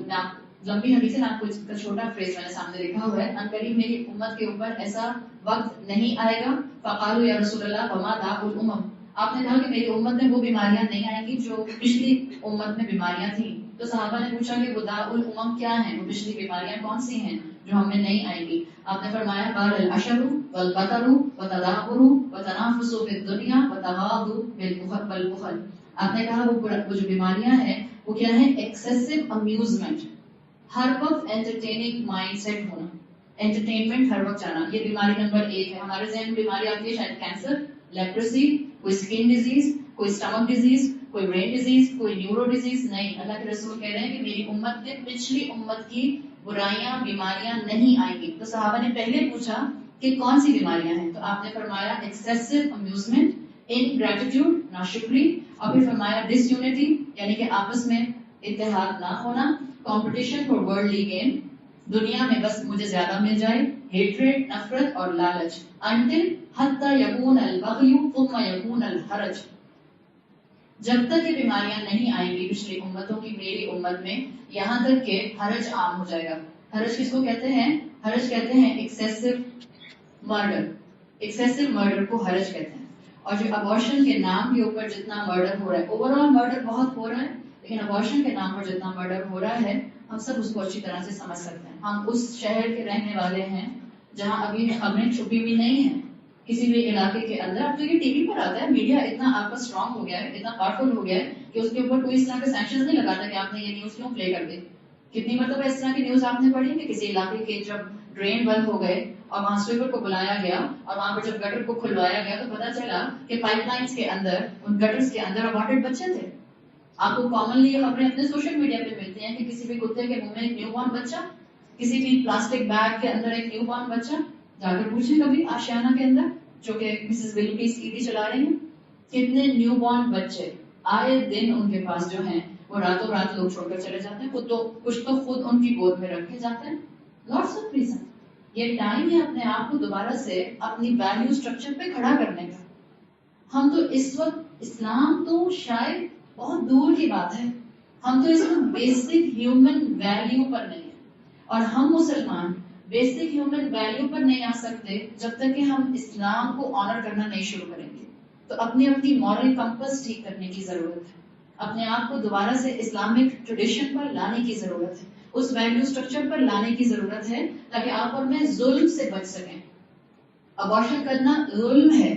لمبی حدیث ہے، آپ کو اس کا چھوٹا فریز میں نے سامنے لکھا ہوا ہے، ان قریب میری امت کے اوپر ایسا وقت نہیں آئے گا. فقالوا یا رسول اللہ وما داء الامم، آپ نے کہا کہ میری امت میں وہ بیماریاں نہیں آئیں گی جو پچھلی امت میں بیماریاں تھیں. تو صحابہ نے پوچھا کہ وہ داء الامم کیا ہیں، وہ پچھلی بیماریاں کون سی ہیں جو ہم میں نہیں آئیں گی. آپ نے فرمایا قال العشر والبطر وتدابر وتنافس فی الدنیا وتغاض بالبخل. آپ نے کہا وہ جو بیماریاں ہیں وہ کیا ہے؟ ایکسیسو امیوزمنٹ، ہر وقت انٹرٹیننگ مائنڈ سیٹ ہونا، انٹرٹینمنٹ ہر وقت جانا، یہ بیماری نمبر 1 ہے. ہمارے ذہن میں بیماری آتی ہے شاید کینسر، لیپریسی، کوئی اسکن ڈیزیز، کوئی اسٹمک ڈیزیز، کوئی برین ڈیزیز، کوئی نیورو ڈیزیز. نہیں، اللہ کے رسول کہہ رہے ہیں کہ میری امت میں پچھلی امت کی برائیاں، بیماریاں نہیں آئیں گی. تو صحابہ نے پہلے پوچھا کہ کون سی بیماریاں ہیں، تو آپ نے فرمایا ایکسیسو امیوزمنٹ، انگریٹیٹیوڈ، ناشکری، اور پھر فرمایا ڈس یونٹی یعنی کہ آپس میں اتحاد نہ ہونا، کمپٹیشن فار ورلڈلی گین، دنیا میں بس مجھے زیادہ مل جائے، ہیٹریڈ، نفرت اور لالچ، انٹل حتی یکون البغی ثم یکون الحرج، جب تک یہ بیماریاں نہیں آئیں گی پچھلی امتوں کی میری امت میں، یہاں تک کہ حرج عام ہو جائے گا. حرج کس کو کہتے ہیں؟ حرج کہتے ہیں ایکسیسو مرڈر، ایکسیسو مرڈر کو حرج کہتے ہیں. اور جو ابارشن کے نام کے اوپر جتنا مرڈر ہو رہا ہے، اوور آل مرڈر بہت ہو رہا ہے، لیکن ابارشن کے نام پر جتنا مرڈر ہو رہا ہے ہم سب اس کو اچھی طرح سے سمجھ سکتے ہیں. ہم اس شہر کے رہنے والے ہیں جہاں ابھی خبریں چھپی ہوئی نہیں ہیں کسی بھی علاقے کے اندر. اب تو یہ ٹی وی پر آتا ہے، میڈیا اتنا آپ کا اسٹرانگ ہو گیا ہے، اتنا پاورفل ہو گیا ہے کہ اس کے اوپر کوئی اس طرح کے سینکشن نہیں لگاتا کہ آپ نے یہ نیوز کیوں پلے کر دی. کتنی مرتبہ اس طرح کی نیوز آپ نے پڑھی کہ کسی علاقے کے جب ڈرین بند ہو گئے اور وہاں سویپر کو بلایا گیا اور وہاں پر جب گٹر کو کھلوایا گیا تو پتا چلا کہ پائپ لائنز کے اندر، ان گٹرز کے اندر ابارٹڈ بچے تھے. آپ کو کامنلی یہ خبریں اپنے سوشل میڈیا پہ ملتی ہیں کہ کسی بھی کتے کے منہ میں ایک نیو بورن بچہ، کسی بھی پلاسٹک بیگ کے اندر ایک نیو بورن بچہ. جا کر پوچھیں کبھی آشیانہ کے اندر جو کہ مسز بلکیس ایڈی چلا رہی ہیں، کتنے نیو بورن بچے آئے دن ان کے پاس جو ہیں وہ راتوں رات لوگ چھوڑ کر چلے جاتے ہیں. کچھ تو خود ان کی گود میں رکھے جاتے ہیں. Lots of reason. یہ ٹائم ہے اپنے آپ کو دوبارہ سے اپنی ویلیو اسٹرکچر پہ کھڑا کرنے کا. ہم تو اس وقت، اسلام تو شاید بہت دور کی بات ہے، ہم تو اس وقت بیسک ہیومن ویلیو پر نہیں ہیں. اور ہم مسلمان بیسک ہیومن ویلیو پر نہیں آ سکتے جب تک کہ ہم اسلام کو آنر کرنا نہیں شروع کریں گے. تو اپنی مورل کمپس ٹھیک کرنے کی ضرورت ہے، اپنے آپ کو دوبارہ سے اسلامک ٹریڈیشن پر لانے کی ضرورت ہے، اس ویلیو اسٹرکچر پر لانے کی ضرورت ہے تاکہ آپ اور میں ظلم سے بچ سکیں. ابارشن کرنا ظلم ہے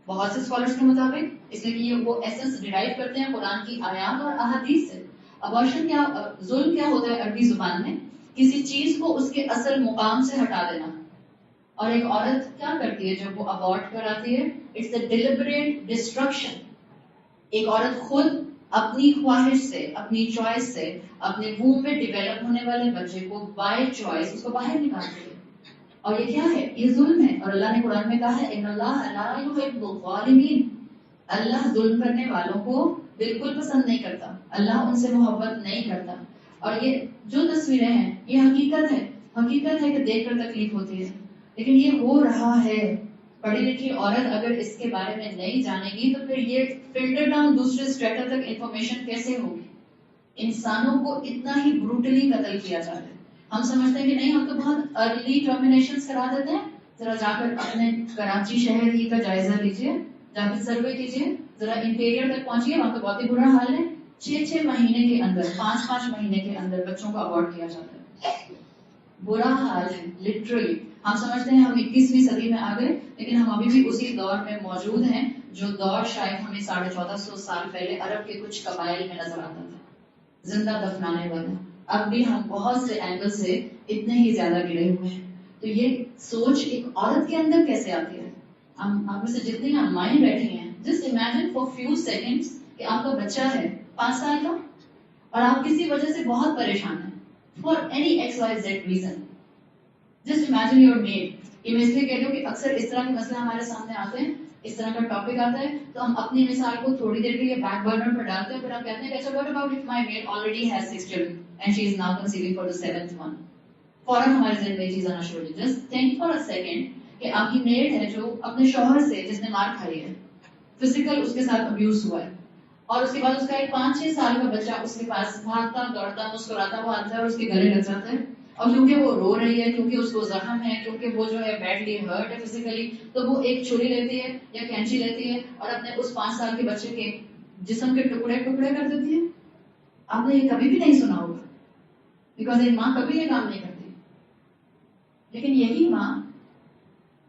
بہت سے اسکالرس کے مطابق، اس لیے کہ یہ وہ ایسنس ڈیرائیو کرتے ہیں قرآن کی آیات اور احادیث سے. ابارشن کیا، ظلم کیا ہوتا ہے عربی زبان میں؟ کسی چیز کو اس کے اصل مقام سے ہٹا دینا. اور ایک عورت کیا کرتی ہے جب وہ ابارٹ کراتی ہے؟ It's a deliberate destruction. ایک عورت خود اپنی خواہش سے، اپنی چوائس سے اپنے ووم میں ڈیولپ ہونے والے بچے کو بائی چوائس اس کو باہر نکالتی ہے. اور یہ کیا ہے؟ یہ ظلم ہے. اور اللہ نے قرآن میں کہا ہے ان اللہ لا یحب الظالمین، اللہ ظلم کرنے والوں کو بالکل پسند نہیں کرتا، اللہ ان سے محبت نہیں کرتا. اور یہ جو تصویریں ہیں یہ حقیقت ہے، حقیقت ہے کہ دیکھ کر تکلیف ہوتی ہے، لیکن یہ ہو رہا ہے. پڑھی لکھی عورت اگر اس کے بارے میں نہیں جانے گی تو پھر یہ فلٹر ڈاؤن دوسرے اسٹریٹا تک انفارمیشن کیسے ہوگی؟ انسانوں کو اتنا ہی بروٹلی قتل کیا جا رہا ہے. ہم سمجھتے ہیں کہ نہیں ہم تو بہت ارلی ٹرمینیشن کرا دیتے ہیں. ذرا جا کر اپنے کراچی شہر ہی کا جائزہ لیجیے، جا کے سروے کیجیے، ذرا انٹیریئر تک پہنچیے، وہاں تو بہت ہی برا حال ہے. 6 مہینے کے اندر، 5 مہینے کے اندر بچوں کو ابورٹ کیا جاتا ہے. برا حال ہے لٹرلی. ہم سمجھتے ہیں ہم 21ویں صدی میں آ گئے، لیکن ہم ابھی بھی اسی دور میں موجود ہیں جو دور شاید ہمیں 1450 سال پہلے عرب کے کچھ قبائل میں نظر آتا تھا، زندہ دفنانے والا. اب بھی ہم بہت سے اینگل سے اتنے ہی زیادہ گرے ہوئے ہیں. تو یہ سوچ ایک عورت کے اندر کیسے آتی ہے؟ ہم آپ میں سے جتنی امائیں بیٹھی ہیں، just imagine for few seconds کہ آپ کا بچہ ہے 5 سال کا اور آپ کسی وجہ سے بہت پریشان ہیں for any X Y Z reason. Just imagine you're mad. یہ میں اس لیے کہہ رہی ہوں کہ اکثر اس طرح کے مسئلے ہمارے سامنے آتے ہیں، اس طرح کا ٹاپک آتا ہے تو ہم اپنی مثال کو تھوڑی دیر کے لیے بیک برنر پر ڈالتے ہیں، پھر ہم کہتے ہیں کہ اچھا what about if my made already has 6 children and she is now conceiving for the 7th one. فوراً ہمارے ذہن میں یہ چیز آنا شروع ہوئی. Just think for a second کہ آپ کی میڈ ہے جو اپنے شوہر سے، جس نے مار کھائی ہے، فزیکل اس کے ساتھ ابیوز ہوا ہے، اور اس کے بعد اس کا ایک 5-6 سال کا بچہ اس کے پاس بھاگتا دوڑتا مسکراتا ہوا آتا ہے اور اس کے گلے لگ جاتا ہے. اور کیونکہ وہ رو رہی ہے، کیونکہ اس کو زخم ہے، کیونکہ وہ جو ہے بیڈلی ہرٹ ہے فزیکلی، تو وہ ایک چھری لیتی ہے یا کینچی لیتی ہے اور اپنے اس 5 سال کے بچے کے جسم کے ٹکڑے ٹکڑے کر دیتی ہے. آپ نے یہ کبھی بھی نہیں سنا ہوگا، بیکاز ایک ماں کبھی یہ کام نہیں کرتی. لیکن یہی ماں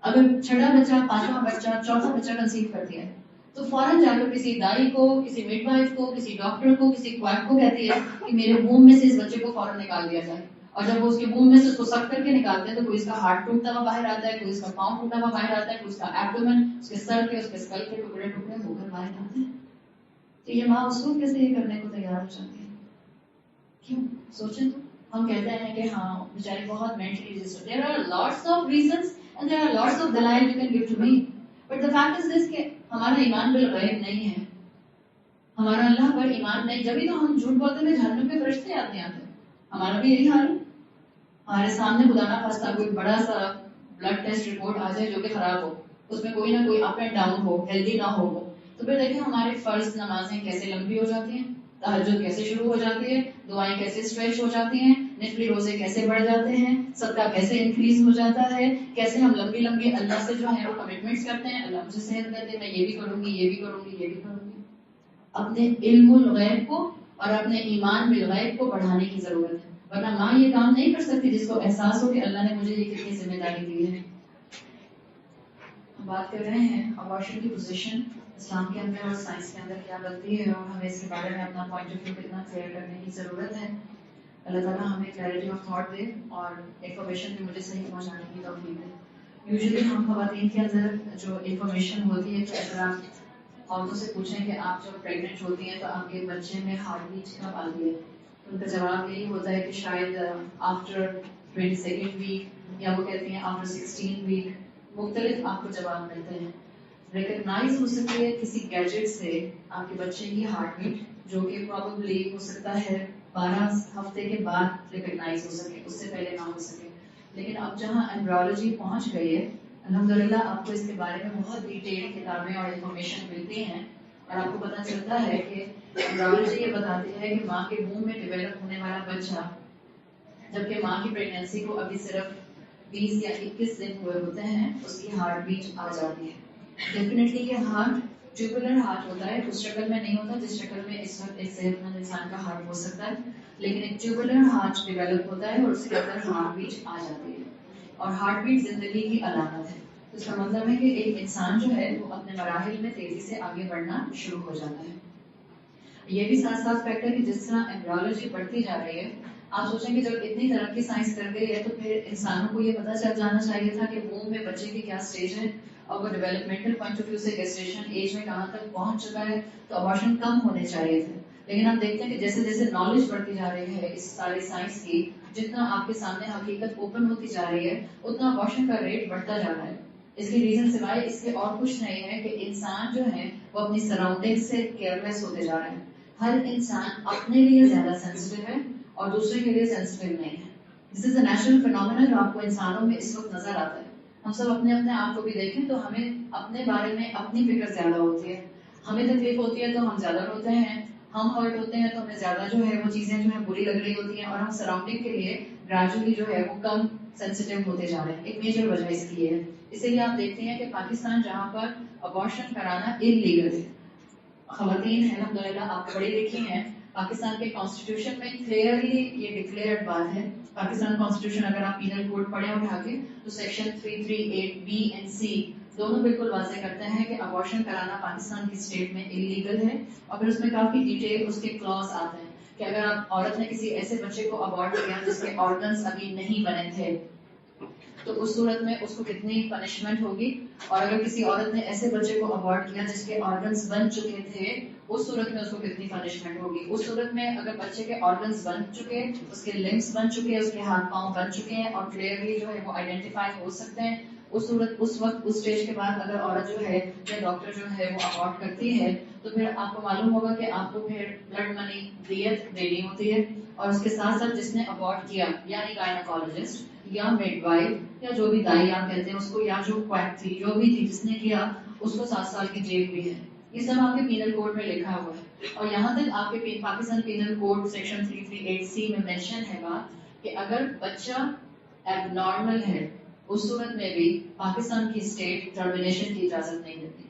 اگر 6واں بچہ، 5واں بچہ، 4تھا بچہ کنسیو کرتی ہے تو فوراً جا کر کسی دائی کو، کسی مڈ وائف کو، کسی ڈاکٹر کو، کسی کویک کو کہتی ہے کہ میرے ووم میں سے اس بچے کو فوراً نکال دیا جائے. اور جب وہ اس کے ووم میں سے اس کو سک کر کے نکالتے ہیں تو کوئی اس کا ہارٹ ٹوٹتا ہوا باہر آتا ہے، کوئی اس کا پاؤں ٹوٹا ہوا باہر آتا ہے، کوئی اس کا ایبڈومن، اس کے سر کے، اس کے اسکل کے ٹکڑے ٹکڑے ہو کر باہر آتے ہیں. تو یہ ماں اس وقت کیسے یہ کرنے کو تیار ہو جاتی ہے؟ کیوں؟ سوچیں تو. ہم کہتے ہیں کہ ہاں بیچاری بہت mentally disturb. There are lots of reasons and there are lots of delight you can give to me. But the fact is this کہ ہمارا ایمان بالغیب نہیں ہے، ہمارا اللہ پر ایمان نہیں. جبھی تو ہم جھوٹ بولتے ہیں جہنم کے فرشتے آتے ہیں. ہمارا بھی یہی حال ہے. ہمارے سامنے خدا نہ خواستہ کوئی بڑا سا بلڈ ٹیسٹ رپورٹ آ جائے جو کہ خراب ہو، اس میں کوئی نہ کوئی up and down who, healthy نہ ہو، تو پھر دیکھیں ہمارے فرض نمازیں کیسے لمبی ہو جاتی ہیں، تہجد کیسے شروع ہو جاتی ہے، دعائیں کیسے اسٹریچ ہو جاتی ہیں، نفلی روزے کیسے بڑھ جاتے ہیں، صدقہ کیسے انکریز ہو جاتا ہے، کیسے ہم لمبی لمبی اللہ سے جو ہے وہ کمٹمنٹس کرتے ہیں. اللہ مجھے صحت کر دے، میں یہ بھی کروں گی، یہ بھی کروں گی، یہ بھی کروں گی. اپنے علم الغیب کو اور اپنے ایمان بالغیب کو بڑھانے کی ضرورت ہے، ورنہ ماں یہ کام نہیں کر سکتی جس کو احساس ہو کہ اللہ نے مجھے یہ کتنی ذمہ داری دی ہے. ہم بات کر رہے ہیں ابارشن کی پوزیشن اسلام کے اندر اور سائنس کے اندر کیا بنتی ہے، اور ہمیں اس کے بارے میں اپنا پوائنٹ آف ویو کتنا کلیئر کرنے کی ضرورت ہے. اللہ تعالیٰ ہمیں کلیئرٹی آف تھاٹ دے اور انفارمیشن بھی مجھے صحیح پہنچانے کی توفیق دے. یوزلی ہم خواتین کے اندر جو انفارمیشن ہوتی ہے کہ اگر آپ عورتوں سے پوچھیں کہ آپ جب پریگننٹ ہوتی ہیں تو آپ کے بچے میں ہارٹ بیٹ کب آتی ہے، تو ان کا جواب یہی ہوتا ہے کہ شاید آفٹر 22nd ویک، یا وہ کہتی ہیں آفٹر 16 ویک. مختلف آپ کو جواب ملتے ہیں. ریکگنائز ہو سکتی ہے کسی گیجٹ سے آپ کے بچے کی ہارٹ بیٹ، جو کہ پروبیبلی ہو سکتا ہے 12 ہفتے کے بعد ریکگنائز ہو سکے، اس سے پہلے نہ ہو سکے. لیکن اب جہاں ایمبریولوجی پہنچ گئی ہے الحمدللہ، آپ کو اس کے بارے میں بہت ڈیٹیل کتابیں اور انفارمیشن ملتی ہیں، اور آپ کو پتہ چلتا ہے کہ ایمبریولوجی یہ بتاتی ہے کہ ماں کے منہ میں ڈیولپ ہونے والا بچہ، جبکہ ماں کی پریگنینسی کو ابھی صرف 20 یا 21 دن ہوئے ہوتے ہیں، اس کی ہارٹ بیٹ آ جاتی ہے. ڈیفینیٹلی یہ ہارٹ ٹیوبولر ہارٹ ہوتا ہے، اس شکل میں نہیں ہوتا جس شکل میں اس وقت ایک صحت مند انسان کا ہارٹ ہو سکتا ہے، لیکن ایک ٹیوبولر ہارٹ ڈیولپ ہوتا ہے اور اس کے اندر ہارٹ بیٹ آ جاتی ہے. اور ہارٹ بیٹ زندگی کی علامت ہے. تو اس کا مطلب ہے کہ ایک انسان جو ہے وہ اپنے مراحل میں تیزی سے آگے بڑھنا شروع ہو جاتا ہے. یہ بھی ساتھ ساتھ فیکٹ ہے کہ جس طرح ایمبریولوجی بڑھتی جا رہی ہے، آپ سوچیں کہ جب اتنی ترقی سائنس کر گئی ہے تو پھر انسانوں کو یہ پتہ چل جانا چاہیے تھا کہ وomb میں بچے کی کیا سٹیج ہے اور وہ ڈیولپمنٹل پوائنٹ آف ویو سے گیسٹیشن ایج میں کہاں تک پہنچ چکا ہے، تو ابارشن کم ہونے چاہیے تھے. لیکن آپ دیکھتے ہیں کہ جیسے جیسے نالج بڑھتی جا رہی ہے اس ساری سائنس کی، جتنا آپ کے سامنے حقیقت اوپن ہوتی جا رہی ہے اتنا ابارشن کا ریٹ بڑھتا جا رہا ہے. اس کی ریزن سوائے اس کے اور کچھ نہیں ہے کہ انسان جو ہے وہ اپنی سراؤنڈنگ سے کیئرلیس ہوتے جا رہے ہیں. ہر انسان اپنے لیے زیادہ سینسٹیو ہے اور دوسرے کے لیے سینسٹیو نہیں ہے. This is a natural phenomena جو آپ کو انسانوں میں اس وقت نظر آتا ہے. ہم سب اپنے اپنے آپ کو بھی دیکھیں تو ہمیں اپنے بارے میں اپنی فکر زیادہ ہوتی ہے. ہمیں تکلیف ہوتی ہے تو ہم زیادہ روتے ہیں، ہم ہرٹ ہوتے ہیں تو ہمیں زیادہ جو ہے وہ چیزیں جو ہے بری لگ رہی ہوتی ہیں، اور ہم سراؤنڈنگ کے لیے گریجولی جو ہے وہ کم سینسٹیو ہوتے جا رہے ہیں. ایک میجر وجہ اس کی ہے. اسی لیے آپ دیکھتے ہیں کہ پاکستان جہاں پر ابارشن کرانا انلیگل ہے، خواتین ہیں الحمدللہ آپ پڑھی لکھی ہیں، پاکستان کے کانسٹیٹیوشن میں کلیئرلی یہ ڈکلیئرڈ بات ہے. پاکستان کانسٹیٹیوشن اگر آپ پینل کوڈ پڑھیں اٹھا کے تو سیکشن 338B and C دونوں بالکل واضح کرتے ہیں کہ ابارشن کرانا پاکستان کی اسٹیٹ میں انلیگل ہے. اور پھر اس میں کافی ڈیٹیل اس کے کلاز آتے ہیں کہ اگر آپ عورت نے کسی ایسے بچے کو ابارٹ کیا جس کے آرگنز ابھی نہیں بنے تھے تو اس صورت میں اس کو کتنی پنشمنٹ ہوگی، اور اگر کسی عورت نے ایسے بچے کو ابارٹ کیا جس کے آرگنز بن چکے تھے اس صورت میں اس کو کتنی پنشمنٹ ہوگی. اس صورت میں اگر بچے کے آرگنز بن چکے، اس کے لمبس بن چکے، اس کے ہاتھ پاؤں بن چکے ہیں اور کلیئرلی جو ہے وہ آئیڈینٹیفائی ہو سکتے ہیں، اس صورت اس وقت اس اسٹیج کے بعد اگر عورت جو ہے یا ڈاکٹر جو ہے وہ ابارٹ کرتی ہے تو پھر آپ کو معلوم ہوگا کہ آپ کو پھر بلڈ منی دیت دینی ہوتی ہے. اور اس کے ساتھ ساتھ جس نے ابارٹ کیا یعنی گائنیکولوجسٹ یا میڈ وائف یا جو بھی دائی آپ کہتے ہیں اس کو، یا جو کویک تھی جو بھی تھی جس نے کیا، اس کو 7 سال کی جیل بھی ہے. یہ سب آپ کے پینل کوڈ میں لکھا ہوا ہے. اور یہاں تک آپ کے Pakistan penal code section 338C میں مینشن ہے بات کہ اگر بچہ ایب نارمل ہے اس صورت میں بھی پاکستان کی اسٹیٹ ٹرمینیشن کی اجازت نہیں دیتی.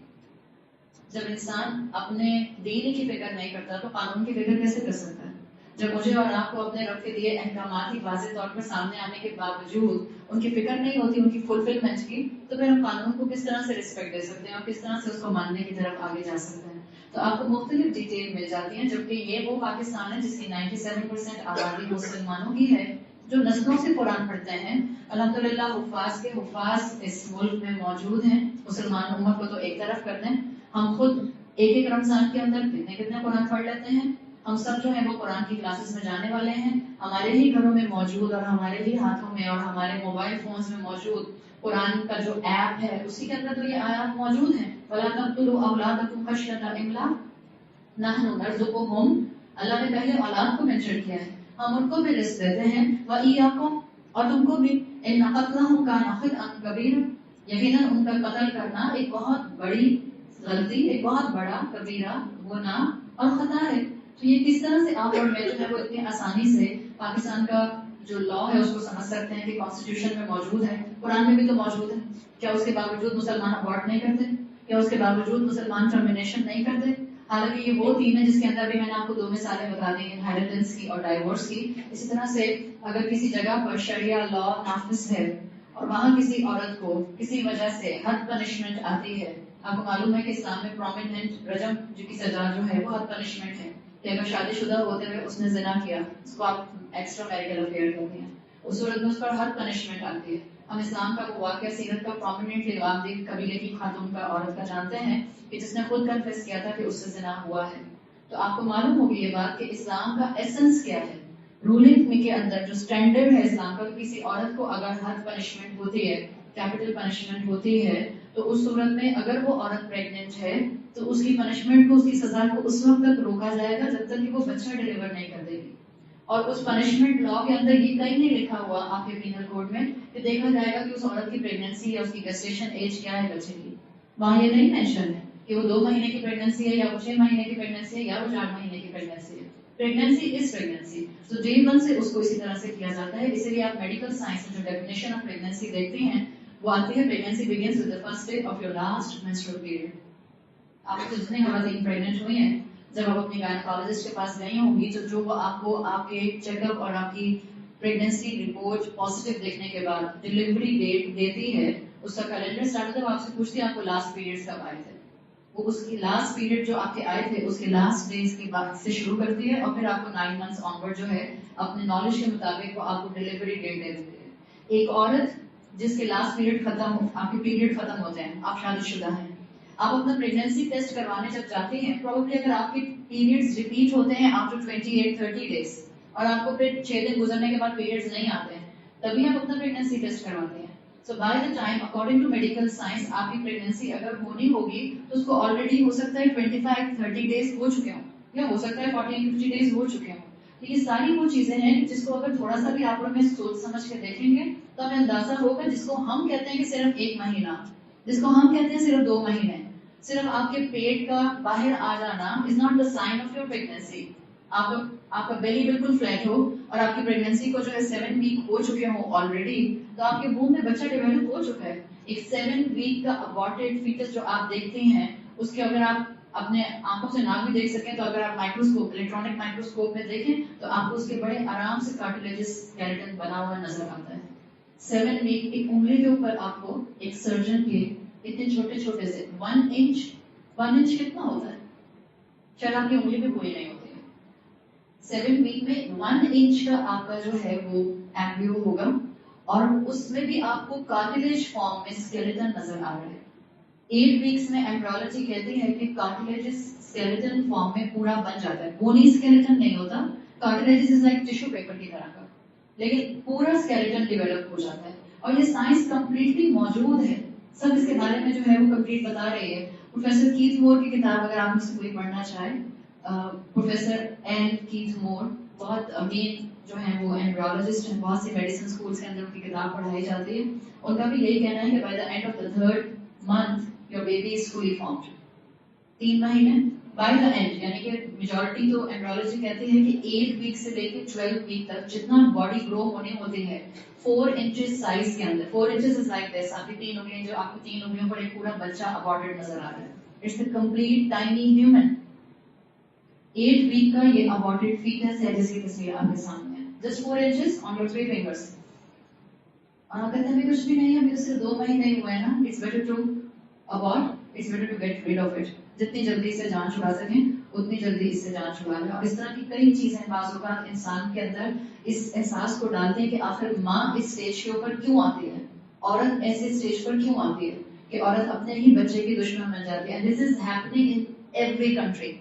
جب انسان اپنے دین کی فکر نہیں کرتا تو قانون کی فکر کیسے کر سکتا ہے؟ جب مجھے اور آپ کو اپنے رب کے دیے احکامات ہی واضح طور پر سامنے آنے کے باوجود ان کی فکر نہیں ہوتی ان کی فلفلمنٹ کی، تو پھر ہم قانون کو کس طرح سے رسپیکٹ دے سکتے ہیں اور کس طرح سے اس کو ماننے کی طرف آگے جا سکتے ہیں؟ تو آپ کو مختلف ڈیٹیل مل جاتی ہیں، جبکہ یہ وہ پاکستان ہے جس کی 97% آبادی مسلمانوں کی ہے، جو نسلوں سے قرآن پڑھتے ہیں. الحمدللہ حفاظ کے حفاظ اس ملک میں موجود ہیں. مسلمان امت کو تو ایک طرف کر دیں، ہم خود ایک ایک رمضان کے اندر کتنے قرآن پڑھ لیتے ہیں. ہم سب جو ہیں وہ قرآن کی کلاسز میں جانے والے ہیں. ہمارے ہی گھروں میں موجود اور ہمارے ہی ہاتھوں میں اور ہمارے موبائل فونز میں موجود قرآن کا جو ایپ ہے اسی کے اندر تو یہ آیات موجود ہیں. وَلَا تَقْتُلُوا أَوْلَادَكُمْ خَشْيَةَ إِمْلَاقٍ نَحْنُ نَرْزُقُهُمْ. اللہ نے پہلے اولاد کو مینشن کیا ہے، ہم ان کو بھی رزق دیتے ہیں. وَإِيَّاكُمْ اور تم کو بھی. إِنَّ قَتْلَهُمْ كَانَ خِطْئًا كَبِيرًا یقیناً ان کا قتل کرنا ایک بہت بڑی غلطی، ایک بہت بڑا کبیرہ گناہ اور خطا ہے. تو یہ کس طرح سے آپ اور میں جو ہے وہ اتنی آسانی سے پاکستان کا جو لا ہے اس کو سمجھ سکتے ہیں کہ کانسٹیٹیوشن میں موجود ہے، قرآن میں بھی تو موجود ہے. کیا اس کے باوجود مسلمان ابارٹ نہیں کرتے؟ کیا اس کے باوجود مسلمان ٹرمینیشن نہیں کرتے؟ حالانکہ یہ وہ تین ہے جس کے اندر بھی میں نے آپ کو 2 مثالیں بتا دی، انہیریٹنس کی اور ڈائیورس کی. اسی طرح سے اگر کسی جگہ پر شریعہ لا نافذ ہے اور وہاں کسی عورت کو کسی وجہ سے حد پنشمنٹ آتی ہے، آپ کو معلوم ہے کہ اسلام میں پرومیننٹ رجم کی سزا جو ہے وہ حد پنشمنٹ ہے کہ اگر شادی شدہ ہوتے ہوئے اس نے زنا کیا، اس کو آپ ایکسٹرا میریٹل افیئر کرتے ہیں، اس صورت میں اس پر حد پنشمنٹ آتی ہے. ہم اسلام کا وہ واقعہ سیرت کا پرومیننٹلی عابدین قبیلے کی خاتون کا عورت کا جانتے ہیں کہ جس نے خود کنفیس کیا تھا کہ اس سے زنا ہوا ہے. تو آپ کو معلوم ہوگی یہ بات کہ اسلام کا ایسنس کیا ہے. رولنگ کے اندر جو سٹینڈرڈ ہے اسلام کا، کسی عورت کو اگر حد پنشمنٹ ہوتی ہے، کیپٹل پنشمنٹ ہوتی ہے، تو اس صورت میں اگر وہ عورت پریگننٹ ہے تو اس کی پنشمنٹ کو، اس کی سزا کو اس وقت تک روکا جائے گا جب تک کہ وہ بچہ ڈیلیور نہیں کر دے گی. اور اس پنشمنٹ لا کے اندر یہ کہیں نہیں لکھا ہوا آپ کے پینل کوڈ میں کہ دیکھا جائے گا کہ اس عورت کی پریگننسی یا اس کی گیسٹیشن ایج کیا ہے بچے کی. وہاں یہ نہیں مینشن ہے کہ وہ 2 مہینے کی پریگننسی ہے یا وہ 6 مہینے کی پریگننسی ہے یا وہ 4 مہینے کی پریگننسی ہے. پریگننسی از پریگننسی. تو ڈے 1 سے اس کو اسی طرح سے کیا جاتا ہے. اسی لیے آپ میڈیکل سائنس میں جو ڈیفینیشن آف پریگننسی دیکھتے ہیں وہ آتی ہے pregnancy begins with the first day of your last menstrual period. آپ کو جتنے خواتین پریگننٹ ہوئی ہیں، جب آپ اپنی گائنیکولوجسٹ کے پاس گئی ہوں گی جو وہ آپ کو آپ کے چیک اپ اور آپ کی پریگننسی رپورٹ پازیٹیو دیکھنے کے بعد ڈیلیوری ڈیٹ دیتی ہے، اس کا کیلنڈر اسٹارٹ ہوتا ہے. وہ آپ سے پوچھتی ہے آپ کو لاسٹ پیریڈ کب آئے تھے. وہ اس کی لاسٹ پیریڈ جو آپ کے آئے تھے اس کے لاسٹ ڈیز کے بعد سے شروع کرتی ہے اور پھر آپ کو 9 months آنورڈ جو ہے اپنے نالج کے مطابق وہ آپ کو ڈلیوری ڈیٹ دے دیتی ہے. ایک عورت جس کے لاسٹ پیریڈ ختم ہو, آپ کے پیریڈ ختم ہوتے ہیں, آپ شادی شدہ ہیں, آپ اپنا پریگنینسی ٹیسٹ کروانے جب جاتے ہیں, پروبیبلی اگر آپ کے پیریڈز ریپیٹ ہوتے ہیں آفٹر 28-30 days اور آپ کو پھر 6 دن گزرنے کے بعد پیریڈز نہیں آتے ہیں, تبھی آپ اپنا پریگنینسی ٹیسٹ کرواتے ہیں. So by the time according to medical science آپ کی پریگنینسی اگر ہونی ہوگی تو اس کو آلریڈی ہو سکتا ہے 25-30 days ہو چکے ہوں, یا ہو سکتا ہے 40-50 days ہو چکے ہوں. تو یہ ساری وہ چیزیں ہیں جس کو اگر تھوڑا سا بھی آپ لوگ میں سوچ سمجھ کے دیکھیں گے تو ہمیں اندازہ ہوگا, جس کو ہم کہتے ہیں کہ صرف 1 مہینہ, جس کو ہم کہتے ہیں صرف 2 مہینے, صرف آپ کے پیٹ کا باہر آ جانا is not the sign of your pregnancy. آپ کا بیلی بالکل فلیٹ ہو اور آپ کی پریگنینسی کو جو ہے 7 week ہو چکے ہوں آلریڈی, تو آپ کے وomb میں بچہ ڈیولپ ہو چکا ہے. ایک 7 week کا ابارٹڈ فیٹس جو آپ دیکھتے ہیں اس کے اگر آپ اپنے آنکھوں سے نہ بھی دیکھ سکیں تو اگر آپ مائکروسکوپ, الیکٹرانک مائکروسکوپ میں دیکھیں تو آپ کو اس کے بڑے آرام سے کارٹلیجس اسکیلیٹن بنا ہوا نظر آتا ہے. 7 week ایک انگلی کے اوپر آپ کو ایک سرجن کے اتنے چھوٹے چھوٹے سے 1 inch کتنا ہوتا ہے, شاید آپ کی انگلی بھی پوری نہیں ہوتی ہے. 7 week میں 1 inch کا آپ کا جو ہے وہ ایمبریو ہوگا اور اس میں بھی آپ کو کارٹلیج فارم میں اسکیلیٹن نظر آ رہا ہے. 8 weeks میں ایمبریولوجی کہتی ہے کہ کارٹلیجس اسکیلیٹن فارم میں پورا بن جاتا ہے. بونی اسکیلیٹن نہیں ہوتا, کارٹلیجس از لائک ٹشو پیپر کی طرح کا, لیکن پورا اسکیلیٹن ڈیولپ ہو جاتا ہے. اور یہ سائنس کمپلیٹلی موجود ہے, سب اس کے بارے میں جو ہے وہ کمپلیٹ بتا رہی ہے. پروفیسر کیتھ مور کی کتاب اگر آپ اس سے کوئی پڑھنا چاہیں, پروفیسر این کیتھ مور بہت امین جو ہیں وہ ایمبریولوجسٹ ہیں, بہت سی میڈیسن اسکولس کے اندر ان کی کتاب پڑھائی جاتی ہے. ان کا بھی یہی کہنا ہے کہ by the and of the 3rd month your baby is fully formed. 3 مہینے بائی دا اینڈ, یعنی کہ میجورٹی تو ایمبریولوجی کہتی ہے کہ 8 week سے لے کے 12 week تک جتنا باڈی گرو ہونی ہوتی ہے 4 inches سائز کے اندر, 4 inches is like this, آپ کی 3 انگلیاں جو آپ کی 3 انگلیوں پر ایک پورا بچہ ابارٹڈ نظر آ رہا ہے. It's a complete tiny human. 8 week کا یہ ابارٹڈ فیٹس ہے جس کی تصویر آپ کے سامنے ہے, just 4 inches on your 3 fingers. اور آپ کہتے ہیں ابھی کچھ بھی نہیں ہے, ابھی اس سے 2 مہینے ہی ہوئے ہیں نا, it's better to abort, it's better to get rid of it. جتنی جلدی سے جان چھڑا سکیں اتنی جلدی اس سے جان چھڑا لیں. اور اس طرح کی کئی چیزیں بعض اوقات انسان کے اندر اس احساس کو ڈالتے ہیں کہ آخر ماں اس اسٹیج کے اوپر کیوں آتی ہے, عورت ایسے اسٹیج پر کیوں آتی ہے کہ عورت اپنے ہی بچے کی دشمن بن جاتی ہے. This is happening in every country.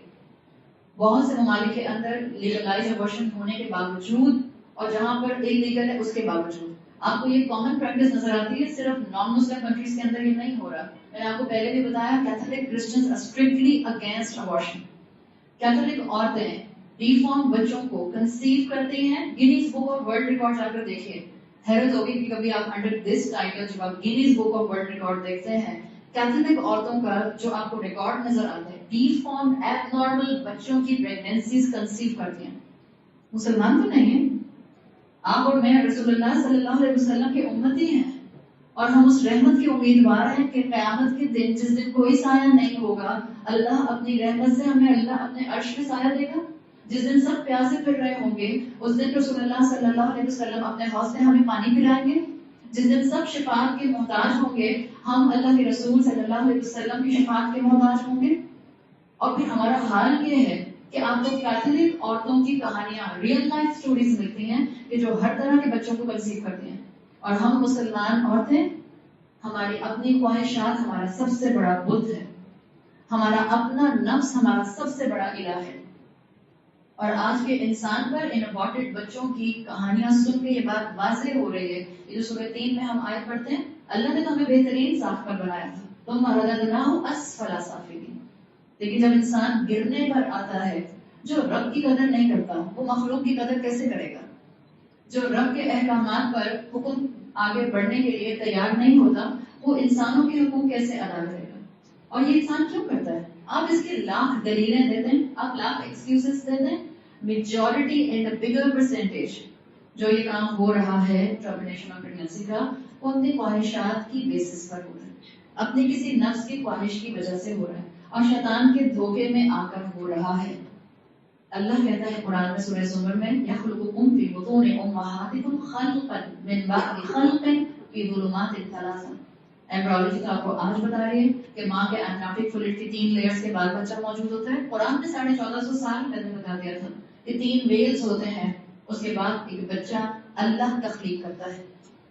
بہت سے ممالک کے اندر لیگلائز ابارشن ہونے کے باوجود اور جہاں پر انلیگل ہے اس کے باوجود آپ کو یہ کامن پریکٹس نظر آتی ہے. صرف نان مسلم کنٹریز کے اندر یہ نہیں ہو رہا. میں نے آپ کو پہلے بھی بتایا Catholic Christians are strictly against abortion. Catholic عورتیں ریفارم بچوں کو کنسیو کرتی ہیں. Guinness book of world record جا کر دیکھیے, حیرت ہوگی کہ کبھی آپ انڈر دس ٹائٹل جب آپ Guinness book of world record دیکھتے ہیں کیتھولک عورتوں کا جو آپ کو ریکارڈ نظر آتا ہے, ڈیفارم ایب نارمل بچوں کی پریگنینسیز کنسیو کرتی ہیں. مسلمان تو نہیں ہیں, آپ اور میں رسول اللہ صلی اللہ علیہ وسلم کے امتی ہیں اور ہم اس رحمت کی امیدوار ہیں کہ قیامت کے دن جس دن کوئی سایہ نہیں ہوگا, اللہ اپنی رحمت سے ہمیں اللہ اپنے عرش میں سایہ دے گا. جس دن سب پیاسے پھر رہے ہوں گے اس دن رسول اللہ صلی اللہ علیہ وسلم اپنے حوض سے ہمیں پانی پلائیں گے. جس دن سب شفاعت کے محتاج ہوں گے ہم اللہ کے رسول صلی اللہ علیہ وسلم کی شفاعت کے محتاج ہوں گے. اور پھر ہمارا حال یہ ہے کہ آپ کو کیتھولک عورتوں کی کہانیاں, ریئل لائف سٹوریز ملتی ہیں کہ جو ہر طرح کے بچوں کو کنسیو کرتی ہیں. اور ہم مسلمان عورتیں, ہماری اپنی خواہشات ہمارا سب سے بڑا بت ہے, ہمارا اپنا نفس ہمارا سب سے بڑا الہ ہے. اور آج کے انسان پر ان ابارٹڈ بچوں کی کہانیاں سن کے یہ بات واضح ہو رہی ہے. یہ جو سورہ 3 میں ہم آیت پڑھتے ہیں, اللہ نے تو ہمیں بہترین ساخت پر بنایا تھا, ثم رددناہ اسفل سافلین. لیکن جب انسان گرنے پر آتا ہے, جو رب کی قدر نہیں کرتا وہ مخلوق کی قدر کیسے کرے گا؟ جو رب کے احکامات پر حکم آگے بڑھنے کے لیے تیار نہیں ہوتا وہ انسانوں کے حقوق کیسے ادا کرے گا؟ اور یہ انسان کیوں کرتا ہے؟ آپ اس کے لاکھ دلیلیں دیتے ہیں, آپ لاکھ ایکسکیوزز دیتے ہیں. میجورٹی اینڈ بگر پرسنٹیج جو یہ کام ہو رہا ہے ٹرمینیشن آف پریگنینسی کا, وہ اپنی خواہشات کی بیسس پر ہو رہا ہے, اپنی کسی نفس کی خواہش کی وجہ سے ہو رہا ہے اور شیطان کے دھوکے میں آ کر ہو رہا ہے. اللہ کہتا ہے قرآن میں سورہ زمر میں, یخلقکم فی بطون امہاتکم خلقا من بعد خلق فی ظلمات ثلاث. ایمبرولوجی تو آپ کو آج بتا رہی ہے کہ ماں کے امنیوٹک فلوئڈ کی 3 لیئرز کے بعد بچہ موجود ہوتا ہے. قرآن نے 1450 سال پہلے بتا دیا تھا کہ 3 ویلز ہوتے ہیں. اس کے بعد ایک بچہ اللہ تخلیق کرتا ہے.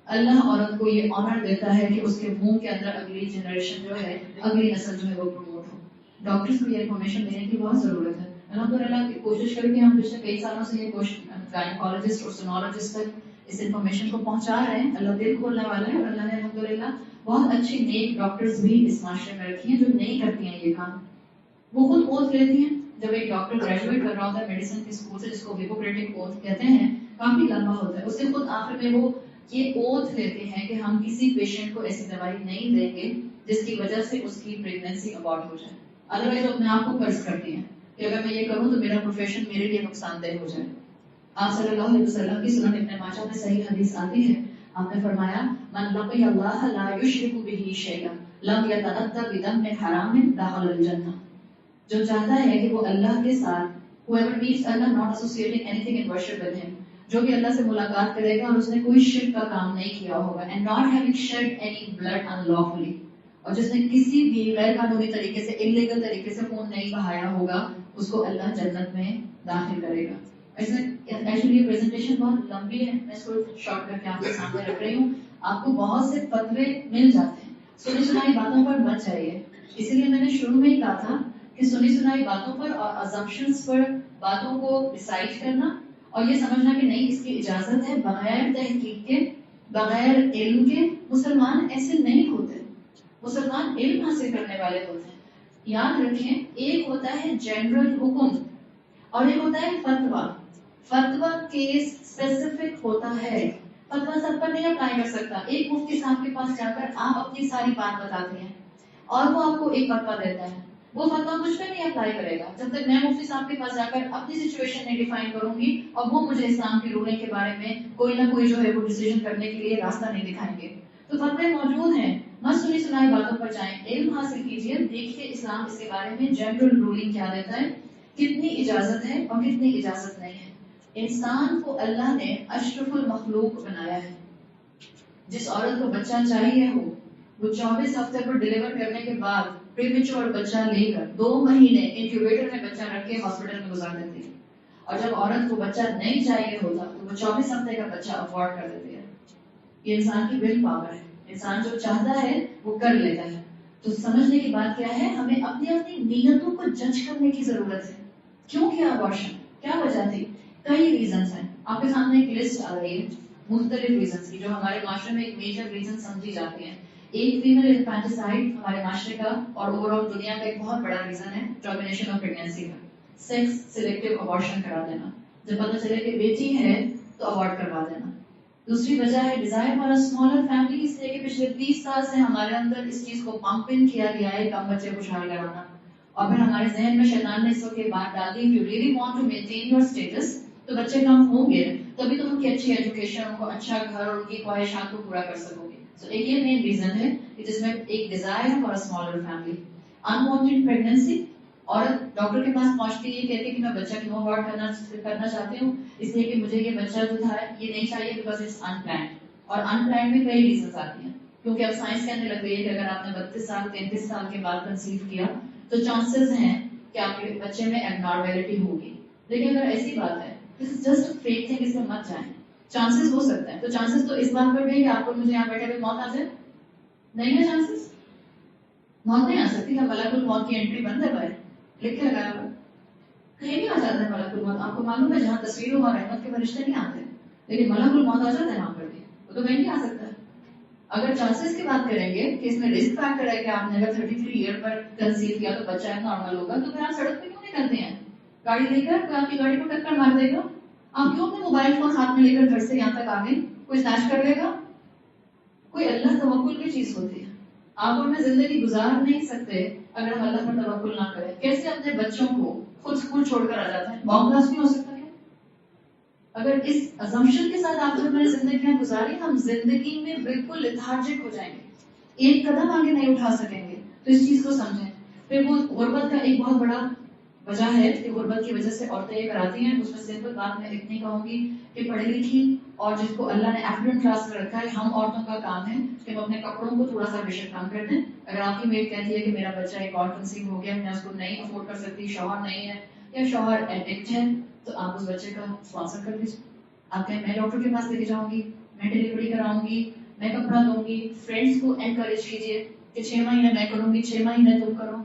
اللہ عورت کو یہ آنر دیتا ہے کہ اس کے منہ کے اندر اگلی جنریشن جو ہے، اگلی نسل جو ہے وہ پروموٹ ہو. ڈاکٹرز کو یہ انفارمیشن دینے کی بہت ضرورت ہے. الحمدللہ کوشش کر کے ہم پچھلے کئی سالوں سے یہ گائنیکالوجسٹ اور سونولوجسٹ تک اس انفارمیشن کو پہنچا رہے ہیں. اللہ دل کھولنے والا ہے، اور اللہ نے الحمدللہ بہت اچھی نیک ڈاکٹرز بھی اس معاشرے میں رکھی ہیں جو نہیں کرتی ہیں یہ کام. وہ خود اوتھ لیتی ہیں. جب ایک ڈاکٹر گریجویٹ کر رہا ہوتا ہے میڈیسن کے اسکول سے، جس کو ہپوکریٹک اوتھ کہتے ہیں، کافی لمبا ہوتا ہے، اس سے خود آخر میں وہ یہ اوتھ لیتے ہیں کہ ہم کسی پیشنٹ کو ایسی دوائی نہیں دیں گے جس کی وجہ سے اس کی پریگنینسی ابارٹ ہو جائے. ادروائز وہ اپنے آپ کو قرض کرتی ہیں کہ اگر میں یہ کروں تو میرا پروفیشن میرے لیے نقصان دہ ہو جائے. آپ صلی اللہ علیہ وسلم کی سنن ابن ماجہ میں صحیح حدیث آتی ہے. آپ نے فرمایا من لقی اللہ لا یشرک بہ شیئا لم یتعدى بدم حرام دخل الجنہ. جو چاہتا ہے کہ وہ اللہ کے ساتھ whoever meets Allah not associating anything in worship with him، جو بھی اللہ سے ملاقات کرے گا اور اس نے کوئی شرک کا کام نہیں کیا ہوگا and not having shed any blood unlawfully، اور جس نے کسی بھی غیر قانونی طریقے سے انلیگل طریقے سے خون نہیں بہایا ہوگا، اس کو اللہ جنت میں داخل کرے گا. ایکچولی یہ پریزنٹیشن بہت لمبی ہے، میں اس کو شارٹ کر کے آپ کے سامنے رکھ رہی ہوں. آپ کو بہت سے فتوے مل جاتے ہیں، سنی سنائی باتوں پر مت جائیے. اسی لیے میں نے شروع میں ہی کہا تھا کہ سنی سنائی باتوں پر اور assumptions پر باتوں کو ڈیسائڈ کرنا اور یہ سمجھنا کہ نہیں اس کی اجازت ہے بغیر تحقیق کے، بغیر علم کے. مسلمان ایسے نہیں ہوتے. مسلمان علم حاصل کرنے والے ہوتے ہیں. یاد رکھیں، ایک ہوتا ہے جنرل حکم اور ایک ہوتا ہے فتویٰ. فتویٰ کیس اسپیسیفک ہوتا ہے. فتویٰ سب پر نہیں اپلائی کر سکتا. ایک مفتی صاحب کے پاس جا کر آپ اپنی ساری بات بتاتے ہیں اور وہ آپ کو ایک فتویٰ دیتا ہے. وہ فتویٰ مجھ پہ نہیں اپلائی کرے گا جب تک میں مفتی صاحب کے پاس جا کر اپنی سچویشن نہیں ڈیفائن کروں گی اور وہ مجھے اسلام کی رولنگ کے بارے میں کوئی نہ کوئی جو ہے وہ ڈیسیژن کرنے کے لیے راستہ نہیں دکھائیں گے. تو فتوے موجود ہیں، مت سنی سنائی باتوں پر جائیں، علم حاصل کیجیے، دیکھیے اسلام اس کے بارے میں جنرل رولنگ کیا دیتا ہے، کتنی اجازت ہے اور کتنی اجازت نہیں ہے. انسان کو اللہ نے اشرف المخلوق بنایا ہے. جس عورت کو بچہ چاہیے ہو وہ 24 ہفتے پر ڈلیور کرنے کے بعد پریمیچور بچہ لے کر 2 مہینے انکیوبیٹر میں بچہ رکھ کے ہاسپٹل میں گزار دیتی ہے. اور جب عورت کو بچہ نہیں چاہیے ہوتا تو وہ 24 ہفتے کا بچہ افورڈ کر دیتی ہے. یہ انسان کی ول پاور ہے. انسان جو چاہتا ہے وہ کر لیتا ہے. تو سمجھنے کی بات کیا ہے، ہمیں اپنی اپنی نیتوں کو جج کرنے کی ضرورت ہے. کیوں کیا ابارشن، کیا وجہ تھی؟ کئی ریزنز ہیں. آپ کے سامنے ایک لسٹ آ رہی ہے مختلف ریزنز کی جو ہمارے معاشرے میں ایک میجر ریزن سمجھی جاتی ہیں. ایک فیمل انفینٹیسائڈ ہمارے معاشرے کا اور اوور آل دنیا کا ایک بہت بڑا ریزن ہے ٹرمینیشن آف پریگنینسی کا. سیکس سلیکٹو ابارشن کرا دینا، جب پتہ چلے کہ بیٹی ہے تو ابارٹ کروا دینا. دوسری وجہ ہے ڈیزائر فار اسمالر فیملی، اس لیے کہ پچھلے 30 سال سے ہمارے اندر اس چیز کو پمپ ان کیا گیا ہے کم بچے خوشحال کرانا، اور پھر ہمارے ذہن میں شیطان نے اس وقت یہ بات ڈال دی، you really want to maintain your status تو بچے کم ہوں گے تبھی تم ان کی اچھی ایجوکیشن، ان کو اچھا گھر اور ان کی خواہشات کو پورا کر سکو گے. سو ایک یہ مین ریزن ہے کہ جس میں ایک desire for smaller family. Unwanted pregnancy, عورت ڈاکٹر کے پاس پہنچتی ہے، یہ کہتی ہے کہ میں بچہ کیوں ابارٹ کرنا چاہتی ہوں، اس لیے کہ مجھے یہ بچہ جو تھا یہ نہیں چاہیے بیکاز اٹس ان پلانڈ. اور ان پلانڈ میں کئی ریزنس آتی ہیں، کیونکہ اب سائنس کہنے لگ گئی ہے کہ اگر آپ نے 32 سال 33 سال کے بعد کنسیو کیا تو چانسز ہیں کہ آپ کے بچے میں ایب نارمیلٹی ہوگی. لیکن اگر ایسی بات ہے this is just fake thing, اس میں مت جائیں. چانسز ہو سکتے ہیں، تو چانسز تو اس بات پر بھی ہے کہ آپ کو مجھے یہاں بیٹھے ہوئے موت آ جائے، نہیں ہے چانسز، موت نہیں آ سکتی. کہ ملک الموت کی انٹری بند ہے بھائی، لکھ کے لگایا ہوا کہیں بھی آ جاتا ہے ملک الموت. آپ کو معلوم ہے جہاں تصویروں اور رحمت کے فرشتے نہیں آتے لیکن ملک الموت آ جاتا ہے وہاں پر بھی، وہ تو کہیں بھی آ سکتا ہے. اگر چانسز کی بات کریں گے کہ اس میں رسک فیکٹر ہے کہ آپ نے اگر 33 ایئر پر کنسیو کیا تو بچہ نارمل ہوگا، تو پھر آپ سڑک پہ کیوں نہیں کرتے ہیں؟ گاڑی لے کر کوئی آپ کی گاڑی کو ٹکر مار دے گا، آپ کیوں اپنے موبائل فون ہاتھ میں لے کر گھر سے یہاں تک آ گئے؟ کوئی سنیچ کر لے گا؟ کوئی اللہ توکل کی چیز ہوتی ہے. آپ اور میں زندگی گزار نہیں سکتے اگر ہم اللہ پر توکل نہ کریں. کیسے اپنے بچوں کو خود اسکول چھوڑ کر آ جاتے ہیں؟ بام بلاسٹ نہیں ہو سکتا کیا؟ اگر اس assumption کے ساتھ آپ نے زندگیاں گزاری، ہم زندگی میں بالکل لیتھارجک ہو جائیں گے، ایک قدم آگے نہیں اٹھا سکیں گے. تو اس چیز کو سمجھیں. پھر وہ غربت کا ایک بہت بڑا وجہ ہے کہ غربت کی وجہ سے عورتیں یہ کراتی ہیں. اس میں سمپل بات میں اتنی کہوں گی کہ پڑھی لکھی اور جس کو اللہ نے ایفلوئنٹ کلاس میں رکھا ہے، ہم عورتوں کا کام ہے کہ ہم اپنے کپڑوں کو تھوڑا سا بشک کم کر دیں. اگر آپ کی میڈ کہتی ہے کہ میرا بچہ ایک اور کنسیو ہو گیا، میں اس کو نہیں افورڈ کر سکتی، شوہر نہیں ہے یا شوہر ایڈکٹ ہے، تو آپ اس بچے کا اسپانسر کر دیجیے. آپ کہیں میں ڈاکٹر کے پاس لے کے جاؤں گی، میں ڈلیوری کراؤں گی، میں کپڑا دوں گی. فرینڈس کو انکریج کیجیے کہ 6 مہینے میں کروں گی، 6 مہینے تم کرو.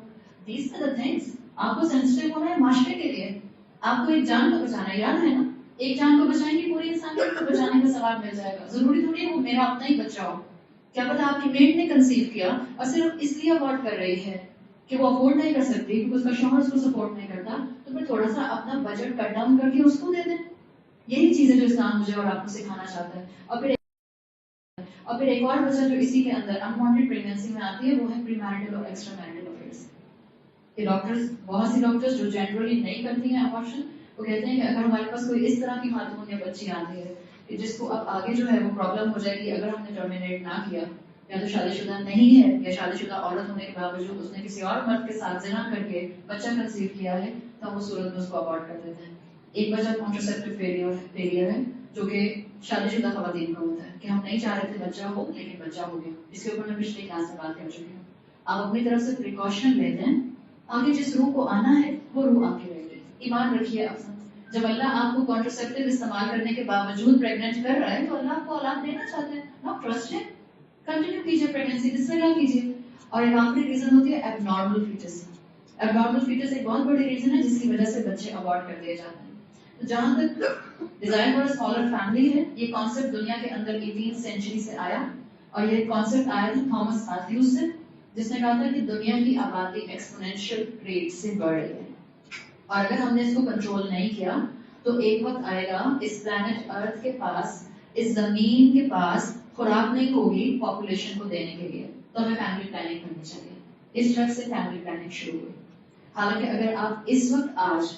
These are the things. آپ کو سینسٹیو ہونا ہے معاشرے کے لیے. آپ کو ایک جان کو بچانا ہے، یاد ہے نا؟ ایک جان کو بچائیں گے پوری انسانیت کو بچانے کا ثواب مل جائے گا. ضروری تھوڑی ہے وہ میرا اپنا ہی بچہ ہو. کیا پتا آپ کی میڈ نے کنسیو کیا اور صرف اس لیے ابورٹ کر رہی ہے کہ وہ افورڈ نہیں کر سکتی کیونکہ اس کا شوہر اس کو سپورٹ نہیں کرتا، تو پھر تھوڑا سا اپنا بجٹ کٹ ڈاؤن کر کے اس کو دے دیں. یہی چیزیں جو اسلام مجھے اور آپ کو سکھانا چاہتا ہے. اور پھر ایک اور وجہ جو اسی کے اندر انوانٹیڈ پریگنینسی میں آتی ہے وہ ہے پری میرٹل اور ایکسٹرا میرٹل افیئرس. کہ ڈاکٹرز، بہت سی ڈاکٹرز جو جنرلی نہیں کرتی ہیں ابارشن، وہ کہتے ہیں کہ اگر ہمارے پاس کوئی اس طرح کی خاتون یا بچی آتی ہے کہ جس کو اب آگے جو ہے وہ پرابلم ہو جائے گی اگر ہم نے ٹرمینیٹ نہ کیا، یا تو شادی شدہ نہیں ہے یا شادی شدہ عورت ہونے کے باوجود اس نے کسی اور مرد کے ساتھ زنا کر کے بچہ کنسیو کیا ہے، تو ہم اس صورت میں اس کو ابورٹ کر دیتے ہیں. ایک وجہ کانٹرسیپٹیو فیلئر ہے جو کہ شادی شدہ خواتین کا ہوتا ہے کہ ہم نہیں چاہ رہے تھے بچہ ہو لیکن بچہ ہو گیا. اس کے اوپر میں پچھلی کلاس میں بات کر چکی ہوں. آپ اپنی طرف سے پریکاشن لیتے ہیں، آگے جس روح کو آنا ہے وہ روح آ کے رہے گی. ایمان رکھیے اپنا. جب اللہ آپ کو کانٹرسیپٹیو استعمال کرنے کے باوجود پریگننٹ کر رہا ہے تو اللہ آپ کو اولاد دینا چاہتے ہیں. ناٹ ٹرسٹ ہے، کنٹینیو کیجیے پریگننسی، بسم اللہ کیجیے. اور ایک آخری ریزن ہوتی ہے ایب نارمل فیٹس. ایب نارمل فیٹس ایک بہت بڑی ریزن ہے جس کی وجہ سے بچے ابورٹ کر دیے جاتے ہیں. تو جہاں تک ڈیزائر فار اسمالر فیملی ہے، یہ کانسیپٹ دنیا کے اندر 18 سینچری سے آیا، اور یہ کانسیپٹ آیا تھا تھامس ماتھیوز سے، جس نے کہا تھا کہ دنیا کی آبادی ایکسپونینشیل ریٹ سے بڑھ رہی ہے، اور اگر ہم نے اس کو کنٹرول نہیں کیا تو ایک وقت آئے گا اس پلانٹ ارتھ کے پاس، اس زمین کے پاس خوراک نہیں ہوگی پاپولیشن کو دینے کے لیے. تو ہمیں فیملی پلاننگ کرنی چاہیے. اس وقت سے فیملی پلاننگ شروع ہوئی. حالانکہ اگر آپ اس وقت آج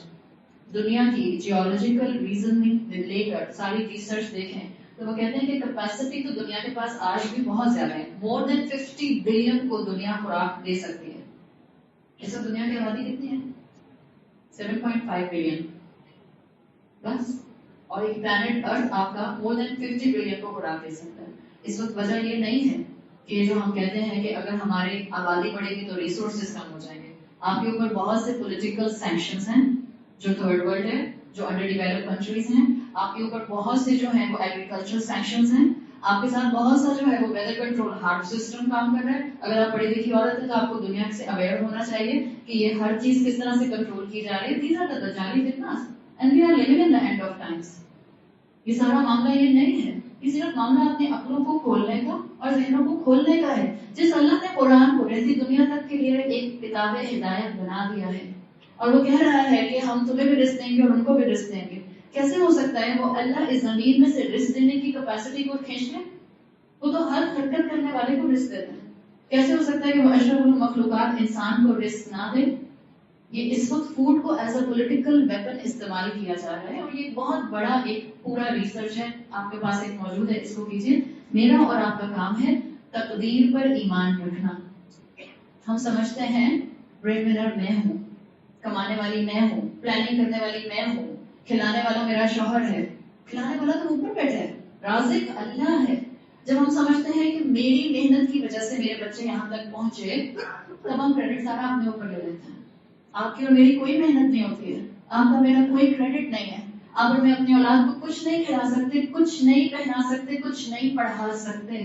دنیا کی جیولوجیکل ریزننگ لے کر ساری ریسرچ دیکھیں تو وہ کہتے ہیں کہ کیپیسٹی تو دنیا کے پاس آج بھی بہت زیادہ ہے. مور دین 50 بلین کو دنیا خوراک دے سکتی ہے. اس وقت دنیا کی آبادی کتنی ہے؟ 7.5 بلین بس. اور ایک پلانٹ ارتھ آپ کا مور دین 50 بلین کو خوراک دے سکتا ہے. اس وقت وجہ یہ نہیں ہے کہ جو ہم کہتے ہیں کہ اگر ہماری آبادی بڑھے گی تو ریسورسز کم ہو جائیں گے. آپ کے اوپر بہت سے پولیٹیکل سینکشنز ہیں جو تھرڈ ورلڈ ہے، جو انڈر ڈیولپ کنٹریز ہیں. آپ کے اوپر بہت سے جو ہیں وہ ایگریکلچرل سینکشنز ہیں. آپ کے ساتھ بہت سا جو ہے وہ ویدر کنٹرول ہارٹ سسٹم کام کر رہا ہے. اگر آپ پڑھی لکھی عورت ہے تو آپ کو دنیا سے اویئر ہونا چاہیے کہ یہ ہر چیز کس طرح سے کنٹرول کی جا رہی ہے. دیز آر دی دجالی فتنس and we are living in the end of times. یہ سارا معاملہ یہ نہیں ہے، یہ صرف معاملہ اپنے عقلوں کو کھولنے کا اور ذہنوں کو کھولنے کا ہے. جس اللہ نے قرآن کو رہتی دنیا تک کے لیے ایک کتاب ہدایت بنا دیا ہے، اور وہ کہہ رہا ہے کہ ہم تمہیں بھی رزق دیں گے اور ان کو بھی رزق دیں گے. کیسے ہو سکتا ہے وہ اللہ اس زمین میں سے رزق دینے کی کیپیسٹی کو کھینچ لے؟ وہ تو ہر حرکت کرنے والے کو رزق دیتا ہے. کیسے ہو سکتا ہے کہ وہ اشرف المخلوقات انسان کو رزق نہ دے؟ یہ اس وقت فوڈ کو ایز اے پولیٹیکل ویپن استعمال کیا جا رہا ہے، اور یہ بہت بڑا ایک پورا ریسرچ ہے آپ کے پاس ایک موجود ہے، اس کو کیجیے. میرا اور آپ کا کام ہے تقدیر پر ایمان رکھنا. ہم سمجھتے ہیں بریڈ ونر میں ہوں، کمانے والی میں ہوں، پلاننگ کرنے والی میں ہوں، کھلانے والا میرا شوہر ہے. کھلانے والا تو اوپر بیٹھا ہے، رازق اللہ ہے. جب ہم سمجھتے ہیں کہ میری محنت کی وجہ سے میرے بچے یہاں تک پہنچے، تب ہم کریڈٹ سارا اپنے اوپر لے لیتے ہیں. آپ کی اور میری کوئی محنت نہیں ہوتی ہے، آپ کا میرا کوئی کریڈٹ نہیں ہے. آپ اور میں اپنی اولاد کو کچھ نہیں کھلا سکتے، کچھ نہیں پہنا سکتے، کچھ نہیں پڑھا سکتے.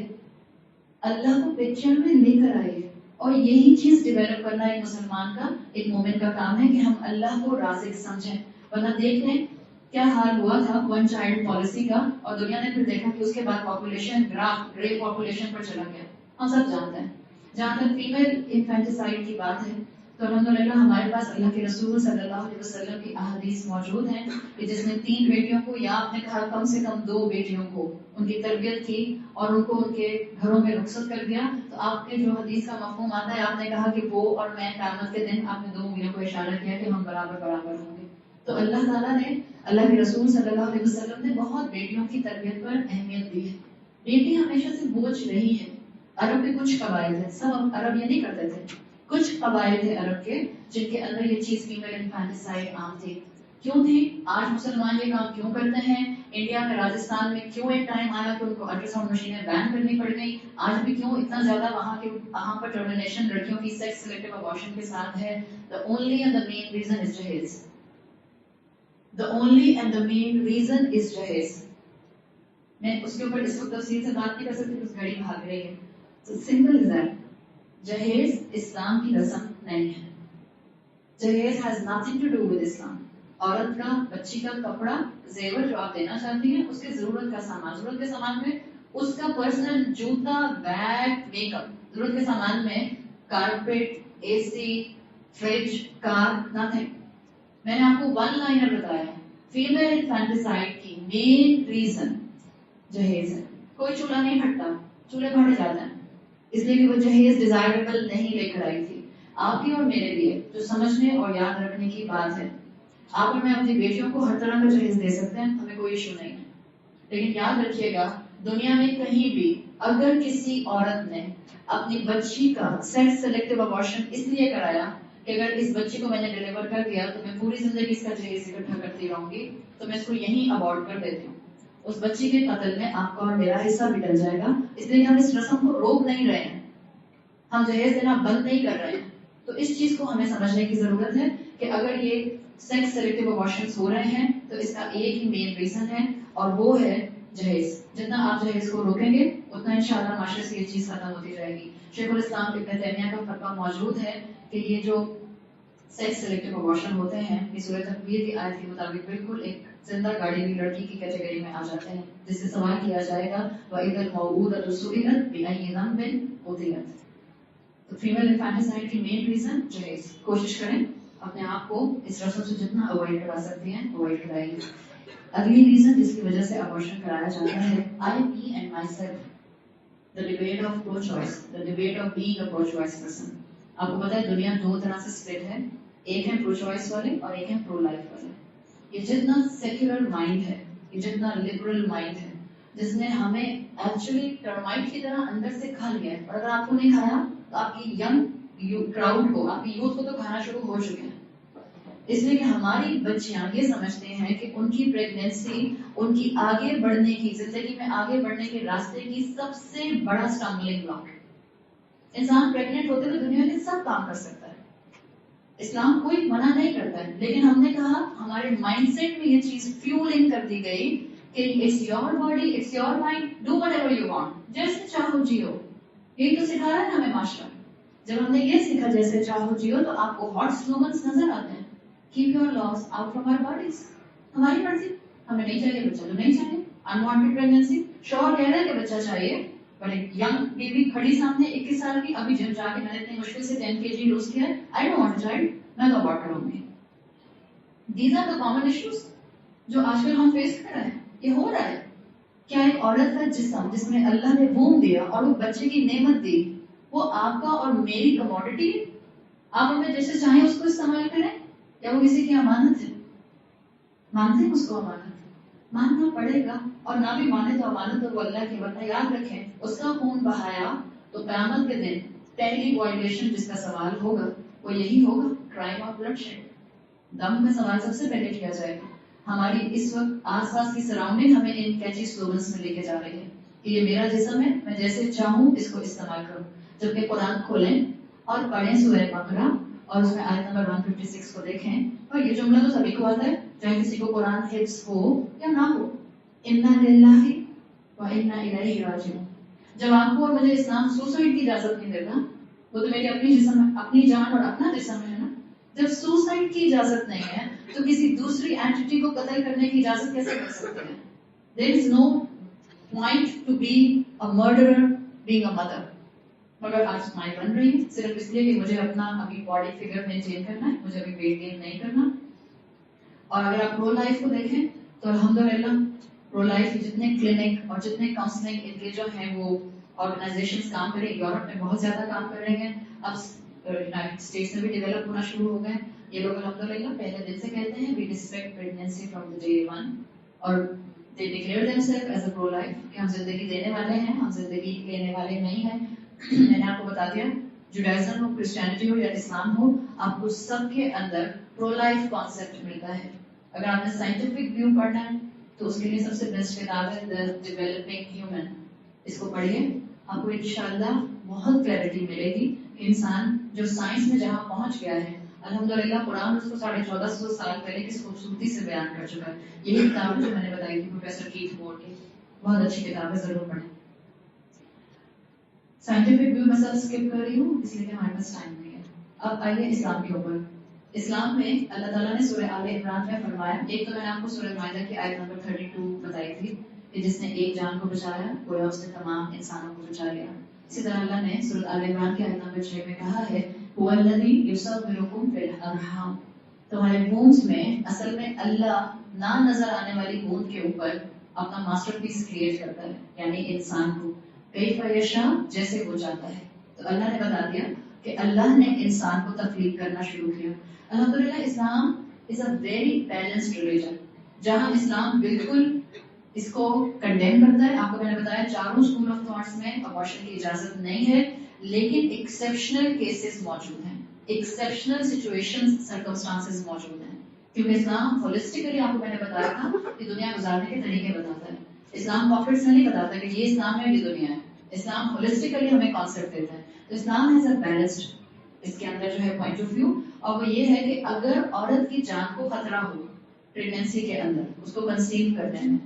اللہ کو پکچر میں لے کر آئیے، اور یہی چیز ڈیولپ کرنا ایک مسلمان کا، ایک مومن کا کام ہے کہ ہم اللہ کو رازق سمجھیں. ورنہ دیکھ لیں کیا حال ہوا تھا ون چائلڈ پالیسی کا، اور دنیا نے پھر دیکھا کہ اس کے بعد پاپولیشن گراف گریٹ پاپولیشن پر چلا گیا. ہم سب جانتے ہیں. جہاں تک فیمیل انفینٹیسائڈ کی بات ہے تو الحمدللہ ہمارے پاس اللہ کے رسول صلی اللہ علیہ وسلم کی احادیث موجود ہیں کہ جس نے 3 بیٹیوں کو، یا آپ نے کہا کم سے کم 2 بیٹیوں کو ان کی تربیت کی اور ان کو ان کے گھروں میں رخصت کر دیا. تو آپ کے جو حدیث کا مفہوم آتا ہے، آپ نے کہا کہ وہ اور میں قیامت کے دن، آپ نے 2 انگلیوں کو اشارہ کیا کہ ہم برابر برابر ہوں گے. تو اللہ تعالیٰ نے، اللہ کے رسول صلی اللہ علیہ وسلم نے بہت بیٹیوں کی تربیت پر اہمیت دی ہے. بیٹی ہمیشہ سے بوجھ رہی ہے. عرب کے کچھ قبائل ہیں، سب عرب یہ نہیں کرتے تھے، کچھ قبائل تھے عرب کے جن کے اندر یہ چیز فیمیل انفینٹیسائڈ عام تھی. کیوں تھی؟ آج مسلمان یہ کام کیوں کرتے ہیں؟ انڈیا میں راجستھان میں کیوں ایک ٹائم آیا کہ ان کو الٹرا ساؤنڈ مشینیں بین کرنی پڑ گئی، آج بھی کیوں اتنا زیادہ وہاں پر ٹرمینیشن لڑکیوں کی سیکس سلیکٹو ابارشن کے ساتھ ہے. The only and the main reason is جہیز. The only and the main reason is جہیز. میں اس کے اوپر اس وقت تفصیل سے بات نہیں کر سکتی، اس گھڑی بھاگ رہی ہے. So simple is that جہیز اسلام کی رسم نہیں ہے. جہیز has nothing to do with Islam. عورت کا، بچی کا کپڑا، زیور جو آپ دینا چاہتی ہیں، اس کے ضرورت کا سامان میں اس کا پرسنل جوتا، بیگ، میک اپ، ضرورت کے سامان میں کارپیٹ، اے سی، فریج، کار، نتھنگ. میں نے آپ کو ون لائنر بتایا، فیمیل انفینٹیسائڈ کی مین ریزن جہیز ہے. کوئی چولہا نہیں پھٹتا، چولہے پھاڑے جاتے ہیں، اس لیے کہ وہ جہیز ڈیزائربل نہیں لے کر آئی تھی. آپ کی اور میرے لیے جو سمجھنے اور یاد رکھنے کی بات ہے، آپ اور میں اپنی بیٹیوں کو ہر طرح کا جہیز دے سکتے ہیں، ہمیں کوئی ایشو نہیں ہے. لیکن یاد رکھیے گا، دنیا میں کہیں بھی اگر کسی عورت نے اپنی بچی کا سیکس سلیکٹو ابارشن اس لیے کرایا کہ اگر اس بچی کو میں نے ڈیلیور کر دیا تو میں پوری زندگی اس کا جہیز اکٹھا کرتی رہوں گی، تو میں اس کو یہیں ابورٹ کر دیتی ہوں. اس بچی کے قتل میں آپ کا اور میرا حصہ بھی ڈل جائے گا، اس لیے ہم اس رسم کو روک نہیں رہے ہیں، ہم جہیز دینا بند نہیں کر رہے ہیں. تو اس چیز کو ہمیں سمجھنے کی ضرورت ہے کہ اگر یہ سیکس سلیکٹو ابارشنز ہو رہے ہیں تو اس کا ایک ہی مین ریزن ہے، اور وہ ہے جہیز. جتنا آپ جہیز کو روکیں گے اتنا انشاءاللہ معاشرے سے یہ چیز ختم ہوتی جائے گی. شیخ الاسلام ابن تیمیہ کا فتویٰ موجود ہے کہ یہ جو سیکس سلیکٹو ابارشن ہوتے ہیں، یہ سورہ تکویر کی آیت کے مطابق بالکل ایک زندہ گاڑی ہوئی لڑکی کی کیٹیگری میں آ جاتے ہیں، جس سے سوال کیا جائے گا وَإِذَا الْمَوْءُودَةُ سُئِلَتْ بِأَيِّ ذَنبٍ قُتِلَتْ. تو فیمیل انفینٹیسائڈ کی مین ریزن جہیز. کوشش کریں اپنے آپ کو اس رسم سے جتنا اوائڈ کرا سکتے ہیں اوائڈ کرائیے. اگلی ریزن جس کی وجہ سے ابارشن کرایا جاتا ہے، I, me and myself. The debate of pro-choice, the debate of being a pro-choice person. آپ کو پتا ہے دنیا دو طرح سے سپلٹ ہے، ایک ہے pro-choice والے اور ایک ہے pro-life والے. یہ جتنا سیکولر مائنڈ ہے، یہ جتنا لبرل مائنڈ ہے، جس نے ہمیں ایکچولی ٹرمائٹ کی طرح اندر سے کھا لیا ہے، اور اگر آپ کو نہیں کھایا تو آپ کی ینگ کراؤڈ کو، آپ کی یوتھ کو تو کھانا شروع ہو چکے ہیں. اس لیے کہ ہماری بچیاں یہ سمجھتے ہیں کہ ان کی پریگنینسی ان کی آگے بڑھنے کی، زندگی میں آگے بڑھنے کے راستے کی سب سے بڑا اسٹمبلنگ بلاک ہے. انسان پریگننٹ ہوتے ہوئے دنیا کے سب کام کر سکتا ہے، اسلام کوئی منع نہیں کرتا ہے، لیکن ہم نے کہا ہمارے مائنڈ سیٹ میں یہ چیز فیولنگ کر دی گئی کہ it's your body, it's your mind, do whatever you want, جیسے چاہو جیو. یہی تو سکھا رہا ہے ہمیں معاشرہ. جب ہم نے یہ سیکھا جیسے چاہو جیو تو آپ کو ہاٹ سلوگنز نظر آتے ہیں، keep your laws out from our bodies. ہماری مرضی، ہمیں نہیں چاہیے بچہ تو نہیں چاہیے. انوانٹیڈ پریگنینسی، شوہر کہہ رہا ہے کہ بچہ چاہیے، پر ایک ینگ بیوی کھڑی سامنے 21 سال کی، ابھی جم جا کے میں نے اتنی مشکل سے 10 kg لوز کیا ہے، I don't want a child, میں تو ابورٹ کروں گی. These are the common issues جو آج کل ہم فیس کر رہے ہیں. یہ ہو رہا ہے. کیا ایک عورت کا جسم جس میں اللہ نے ووم دیا اور وہ بچے کی نعمت دی، وہ آپ کا اور میری کموڈٹی ہے؟ آپ ہمیں جیسے چاہیں اس کو استعمال کریں، یا وہ کسی کی امانت ہے؟ مانتے ہیں اس کو امانت؟ ماننا پڑے گا، اور نہ بھی مانے تو امانت تو وہ اللہ کی. ورنہ یاد رکھیں اس کا خون بہایا تو قیامت کے دن پہلی وائلیشن جس کا سوال ہوگا وہ یہی ہوگا، کرائم آف بلڈ شیڈ. دم کا سوال سب سے پہلے کیا جائے گا. ہماری اس وقت آس پاس کی سراؤنڈنگ ہمیں ان کیچی سلوگنس میں لے کے جا رہی ہے کہ یہ میرا جسم ہے، میں جیسے چاہوں اس کو استعمال کروں. جبکہ قرآن کھولیں اور پڑھیں سورہ بقرہ اور اس میں آیت نمبر 156 کو دیکھیں، اور یہ جملہ تو سبھی کو آتا ہے چاہے کسی کو قرآن حفظ ہو یا نہ ہو، انا للہ و انا الیہ راجعون. جب آپ کو اور مجھے اسلام سوسائڈ کی اجازت نہیں دیتا، وہ تو میری اپنی جسم، اپنی جان اور اپنا جسم ہے نا. جب سوسائڈ کی اجازت نہیں ہے تو کسی دوسری اینٹی کو قتل کرنے کی اجازت کیسے کر سکتے ہیں؟ There is no point to be a murderer being a mother. مگر آج مائی بن رہی ہے صرف اس لیے کہ مجھے اپنا ابھی باڈی فگر مینٹین کرنا ہے، مجھے ابھی ویٹ گین نہیں کرنا. اور اگر آپ پرو لائف کو دیکھیں تو الحمدللہ پرو لائف جتنے کلینک اور جتنے کاؤنسلنگ ان کے جو ہیں وہ آرگنائزیشنز کام کریں، یورپ میں بہت زیادہ کام کر رہے ہیں، اب یونائٹیڈ اسٹیٹس میں بھی ڈیولپ ہونا شروع ہو گئے. یہ لوگ الحمدللہ پہلے دن سے کہتے ہیں we respect pregnancy from the day one, اور they declare them as a pro life کہ ہم زندگی دینے والے ہیں، ہم زندگی لینے والے نہیں ہیں. میں نے آپ کو بتا دیا جوڈائزم ہو، کرسچینٹی ہو یا اسلام ہو، آپ کو سب کے اندر پرو لائف کانسیپٹ ملتا ہے. اگر آپ نے سائنٹیفک ویو پڑھنا ہے تو اس کے لیے سب سے بیسٹ کتاب ہے دا ڈیولپنگ ہیومن. اس کو پڑھیے, آپ کو انشاءاللہ بہت کلیئرٹی ملے گی کہ انسان جو سائنس میں جہاں پہنچ گیا ہے, الحمدللہ قرآن اس کو 1450 سال پہلے کس خوبصورتی سے بیان کر چکا ہے. یہی کتاب جو میں نے بتائی تھی پروفیسر کیتھ مور کی, بہت اچھی کتاب ہے, ضرور پڑھیں. سائنٹیفک ویو میں سب اسکپ کر رہی ہوں اس لیے کہ ہمارے پاس ٹائم نہیں ہے. اب آئیے اسلام کے اوپر. اسلام میں اللہ تعالیٰ نے سورہ آل عمران میں فرمایا, ایک تو میں نے آپ کو سورہ مائدہ کی آیت نمبر 32 بتائی تھی کہ جس نے ایک جان کو بچایا گویا اس نے تمام انسانوں کو بچا لیا. اسی طرح اللہ نے سورہ آل عمران کی آیت نمبر 6 میں کہا ہے هو الذی یصورکم فی الارحام, تمہارے بونز میں اصل میں اللہ نہ نظر آنے والی بوند کے اوپر اپنا ماسٹر پیس کریٹ کرتا ہے, یعنی انسان کو کیف یشاء, جیسے وہ چاہتا ہے. تو اللہ نے بتا دیا کہ اللہ نے انسان کو تخلیق کرنا شروع کیا. الحمدللہ اسلام از اے ویری بیلنسڈ ریلیجن, جہاں اسلام بالکل اس کو کنڈیم کرتا ہے. آپ کو میں نے بتایا چاروں اسکول آف تھاٹس میں ابارشن کی اجازت نہیں ہے, لیکن ایکسیپشنل کیسز موجود ہیں, ایکسیپشنل سچویشن سرکمسٹانسز موجود ہیں, کیونکہ اسلام ہولسٹیکلی آپ کو میں نے بتایا تھا کہ دنیا گزارنے کے طریقے بتاتا ہے. اسلام پاکٹس میں نہیں بتاتا کہ یہ اسلام ہے یہ دنیا ہے. اسلام ہولسٹیکلی ہمیں کانسیپٹ دیتا ہے. تو اسلام از اے بیلنسڈ, اس کے اندر جو ہے پوائنٹ آف ویو, اور وہ یہ ہے کہ اگر عورت کی جان کو خطرہ ہو پریگنینسی کے اندر, اس کو کنسیو کرنے میں,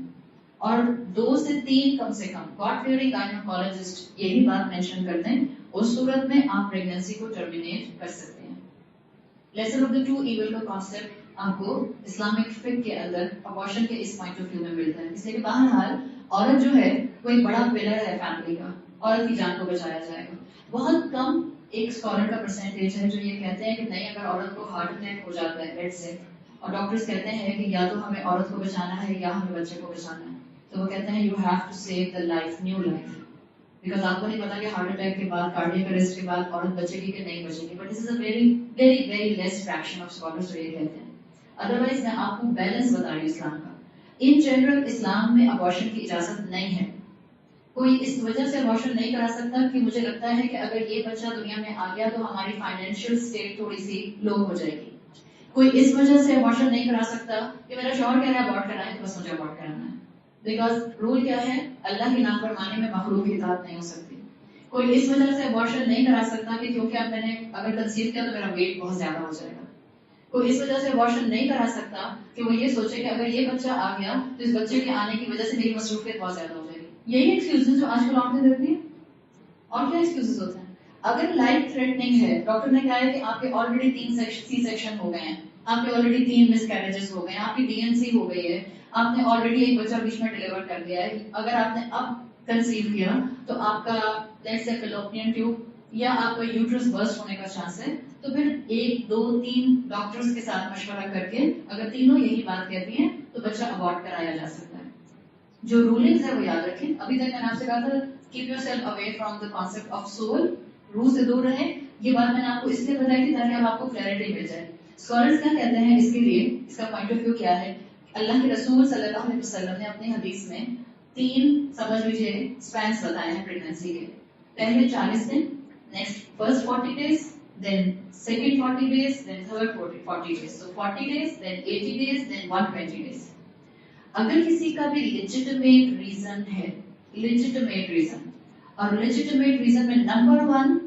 اور 2 سے 3 کم سے کم گاڈ فیئرنگ گائنیکولوجسٹ یہی بات مینشن کر دیں, اس صورت میں آپ پریگنینسی کو ٹرمینیٹ کر سکتے ہیں. لیسن آف دا 2 ایول کا کانسیپٹ آپ کو اسلامک فقہ کے اندر ابارشن کے اس پوائنٹ آف ویو میں ملتا ہے. اس لیے کہ بہرحال عورت جو ہے وہ ایک بڑا پلر ہے فیملی کا, عورت کی جان کو بچایا جائے گا. بہت کم ایک اسکالر کا پرسنٹیج ہے جو یہ کہتے ہیں کہ نہیں, اگر عورت کو ہارٹ اٹیک ہو جاتا ہے بیڈ سے, اور ڈاکٹرز کہتے ہیں کہ یا تو ہمیں عورت کو بچانا ہے یا ہمیں بچے کو بچانا ہے, تو وہ کہتے ہیں you have to save the life, new life, because آپ کو نہیں پتا کہ ہارٹ اٹیک کے بعد, کارڈیک اریسٹ کے بعد عورت بچے گی کہ نہیں بچے گی. But this is a very very very less fraction of scholars جو یہ کہتے ہیں. ادروائز میں آپ کو بیلنس بتا رہی ہوں اسلام کا. ان جنرل اسلام میں ابارشن کی اجازت نہیں ہے. کوئی اس وجہ سے ابارشن نہیں کرا سکتا کہ مجھے لگتا ہے کہ اگر یہ بچہ دنیا میں آ گیا تو ہماری فائنینشیل اسٹیٹ تھوڑی سی لو ہو جائے گی. کوئی اس وجہ سے ابارشن نہیں کرا سکتا کہ میرا شوہر کہہ رہا ہے ابارٹ کرائیں تو بس مجھے ابارٹ کرانا ہے. بیکاز رول کیا ہے, اللہ کی نافرمانی میں مخلوق کی اطاعت نہیں ہو سکتی. کوئی اس وجہ سے ابارشن نہیں کرا سکتا کہ کیونکہ اب میں نے اگر کنسیو کیا تو میرا ویٹ بہت زیادہ ہو جائے گا. کوئی اس وجہ سے ابارشن نہیں کرا سکتا کہ وہ یہ سوچے کہ اگر یہ بچہ آ گیا تو اس بچے کے آنے کی وجہ سے میری مصروفیت بہت زیادہ ہو جائے گی. یہی ایکسکیوزز جو آج کل عورتیں دیتی ہیں. اور کیا ایکسکیوزز ہوتے ہیں؟ اگر لائف تھریٹننگ ہے, ڈاکٹر نے کہا ہے کہ آپ کے آلریڈی 3 سی سیکشن ہو گئے ہیں, آپ کے آلریڈی 3 مس کیریجز ہو گئے ہیں, آپ کی DNC ہو گئی ہے, آپ نے آلریڈی ایک بچہ بیچ میں ڈیلیور کر دیا ہے, اگر آپ نے اب کنسیو کیا تو آپ کا لیٹس سے فیلوپین ٹیوب یا آپ کا یوٹرس برسٹ ہونے کا چانس ہے. تو پھر 1 2 3 ڈاکٹرز کے ساتھ مشورہ کر کے اگر تینوں یہی بات کہتی ہیں تو بچہ ابارٹ کرایا جا سکتا ہے. جو رولنگز ہے وہ یاد رکھیں. ابھی تک میں نے آپ سے کہا تھا keep your self away from the concept of civil, روح سے دور رہیں. یہ بات میں نے آپ کو اس لیے بتائی تھی تاکہ اب آپ کو کلیئرٹی مل جائے. اسکالرز کیا کہتے ہیں اس کے لیے, اس کا پوائنٹ آف ویو کیا ہے. اللہ کے رسول صلی اللہ علیہ وسلم نے اپنی حدیث میں 3 سمجھ لیجیے اسپینس بتائے ہیں پریگنینسی کے. پہلے 40 دن, next first 40 days, then second 40 days, then third 40 days. So 40 days, then 80 days, then 120 days. اگر کسی کا بھی لیجیٹمیٹ ریزن ہے, لیجیٹمیٹ ریزن, اور لیجیٹمیٹ ریزن میں نمبر 1,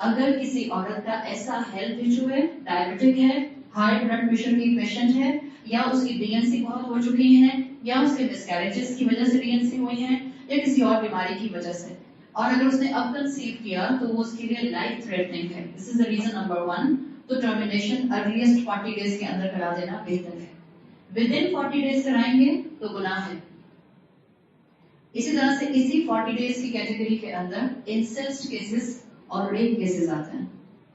اگر کسی عورت کا ایسا ہیلتھ ایشو ہے, ڈائبٹک ہے, ہائی بلڈ پریشر کی پیشنٹ ہے, یا اس کی DNC بہت ہو چکی ہیں, یا اس کے مسکیریجز کی وجہ سے DNC ہوئی ہیں, یا کسی اور بیماری کی وجہ سے, اور اگر اس نے اب کنسیو کیا تو وہ اس کے لیے لائف تھریٹنگ ہے. This is the reason number 1. تو ٹرمینیشن ارلیسٹ 40 days کے اندر کرا دینا بہتر ہے. ودن 40 days کرائیں گے تو گناہ ہے. اسی طرح سے اسی 40 days کی کیٹیگری کے اندر انسیسٹ کیسز اور ریپ کیسز آتے ہیں.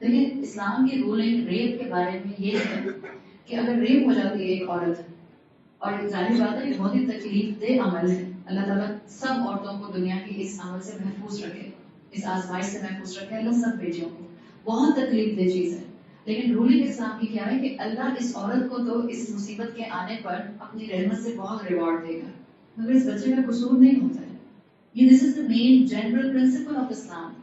دیکھیں اسلام کی رولنگ ریپ کے بارے میں یہ ہے کہ اگر ریپ ہو جاتی ہے ایک عورت, اور ظاہر بات ہے یہ بہت ہی تکلیف دہ عمل ہے, اللہ تعالیٰ سب عورتوں کو دنیا کی اس عمل سے محفوظ رکھے, اس آزمائش سے محفوظ رکھے, اللہ سب بیٹیوں کو, بہت تکلیف دہ چیز ہے. لیکن رولنگ اسلام کی کیا ہے کہ اللہ اس عورت کو تو اس مصیبت کے آنے پر اپنی رحمت سے بہت ریوارڈ دے گا, مگر اس بچے کا قصور نہیں ہوتا ہے. یہ دس از دا مین جنرل پرنسپل آف اسلام.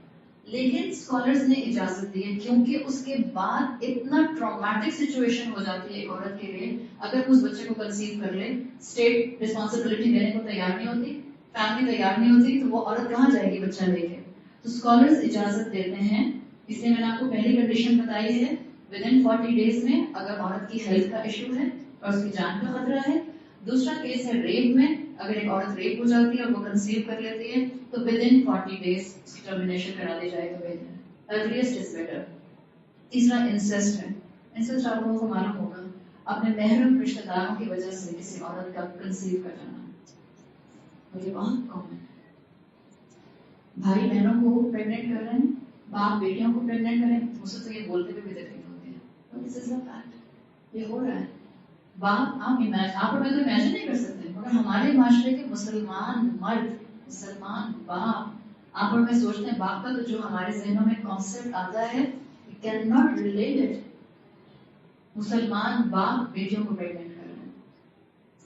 لیکن اسکالرز نے اجازت دی ہے کیونکہ اس کے بعد اتنا ٹرامیٹک سچویشن ہو جاتی ہے ایک عورت کے لیے. اگر اس بچے کو کنسیو کر لے, اسٹیٹ رسپانسبلٹی دینے کو تیار نہیں ہوتی, فیملی تیار نہیں ہوتی, تو وہ عورت کہاں جائے گی بچہ لے کے. تو اسکالرز اجازت دیتے ہیں. اس لیے میں نے آپ کو پہلی کنڈیشن بتائی ہے, ودن 40 days میں اگر عورت کی ہیلتھ کا ایشو ہے اور اس کی جان کا خطرہ ہے. دوسرا کیس ہے ریپ میں, اگر ایک عورت ریپ ہو جاتی ہے اور وہ کنسیو کر لیتی ہے تو ودن 40 days اس کی ٹرمینیشن کرا دی جائے تو بہتر, ارلیسٹ از بیٹر. تیسرا انسیسٹ ہے. انسیسٹ آپ لوگوں کو معلوم ہوگا, اپنے محرم رشتہ داروں کی وجہ سے کسی عورت کا کنسیو کر جانا, مجھے بہت کم ہے. بھائی بہنوں کو پریگنٹ کر رہے ہیں, باپ بیٹیوں کو پریگنٹ کریں, مجھے تو یہ بولتے ہوئے بھی تکلیف ہوتی ہے. دس از اے فیکٹ, یہ ہو رہا ہے. باپ آپ اور میں تو امیجن نہیں کر سکتے, مگر ہمارے معاشرے کے مسلمان مرد, مسلمان باپ, آپ اور میں سوچتے ہیں باپ کا تو جو ہمارے ذہنوں میں کانسیپٹ آتا ہے, we cannot relate it. مسلمان باپ بیٹیوں کو پریگنٹ کر رہے ہیں.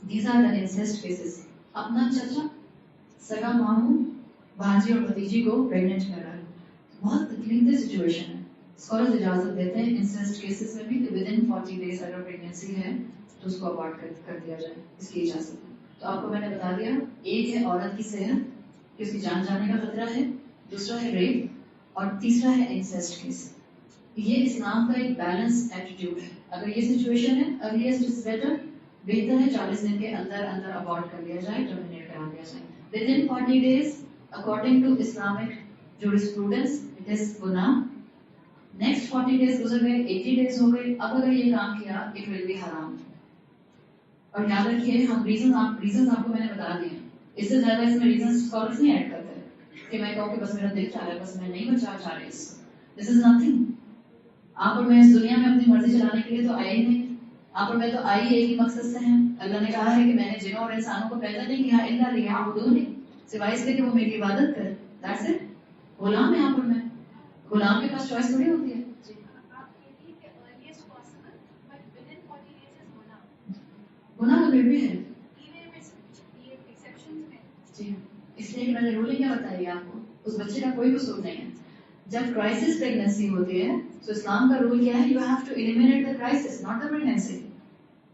These are the incest cases. اپنا چچا, سگا ماموں, بھانجی اور بھتیجی کو پریگنٹ کر رہا ہے. بہت تکلیف دہ سچویشن ہے. اسکالرز اجازت دیتے ہیں انسیسٹ کیسز میں بھی کہ ودن 40 days اگر پریگنینسی ہے تو اس کو ابارٹ کر دیا جائے, اس کی اجازت ہے. تو آپ کو میں نے بتا دیا, ایک ہے عورت کی صحت کہ اس کی جان جانے کا خطرہ ہے, دوسرا ہے ریپ, اور تیسرا ہے انسیسٹ کیس. یہ اسلام کا ایک بیلنس ایٹیٹیوڈ ہے. اگر یہ سچویشن ہے, ارلیسٹ از بیٹر, بہتر ہے 40 دن کے اندر اندر ابارٹ کر دیا جائے, ٹرمینیٹ کرا دیا جائے. ودن 40 days according to Islamic jurisprudence it is گناہ. نیکسٹ 40 days گزر گئے, 80 days ہو گئے, اب اگر یہ کام کیا اٹ ول بی حرام. اور یاد رکھیے ہم ریزنز آپ کو میں نے بتا دیے, اس سے زیادہ اس میں ریزنز اسکالرز نہیں ایڈ کرتے کہ میں کہوں کہ بس میرا دل چاہ رہا ہے, بس میں نہیں بچا چاہ رہی اس کو. دس از نتھنگ. آپ اور میں اس دنیا میں اپنی مرضی چلانے کے لیے تو آئے ہی نہیں. آپ اور میں تو آئی ایک ہی مقصد سے ہیں. اللہ نے کہا ہے کہ میں نے جنوں اور انسانوں کو پیدا نہیں کیا الا لیعبدونی, سوائے اس کے کہ وہ میری عبادت کرے. That's it. غلام ہے آپ اور میں, غلام کے پاس چوائس تھوڑی ہوتی ہے. گناہ تو پھر بھی ہے جی, اس لیے کہ میں نے رولنگ کیا بتائی آپ کو, اس بچے کا کوئی قصور نہیں ہے. جب کرائسس پریگنینسی ہوتی ہے تو اسلام کا رول کیا ہے, you have to eliminate the crisis not the pregnancy.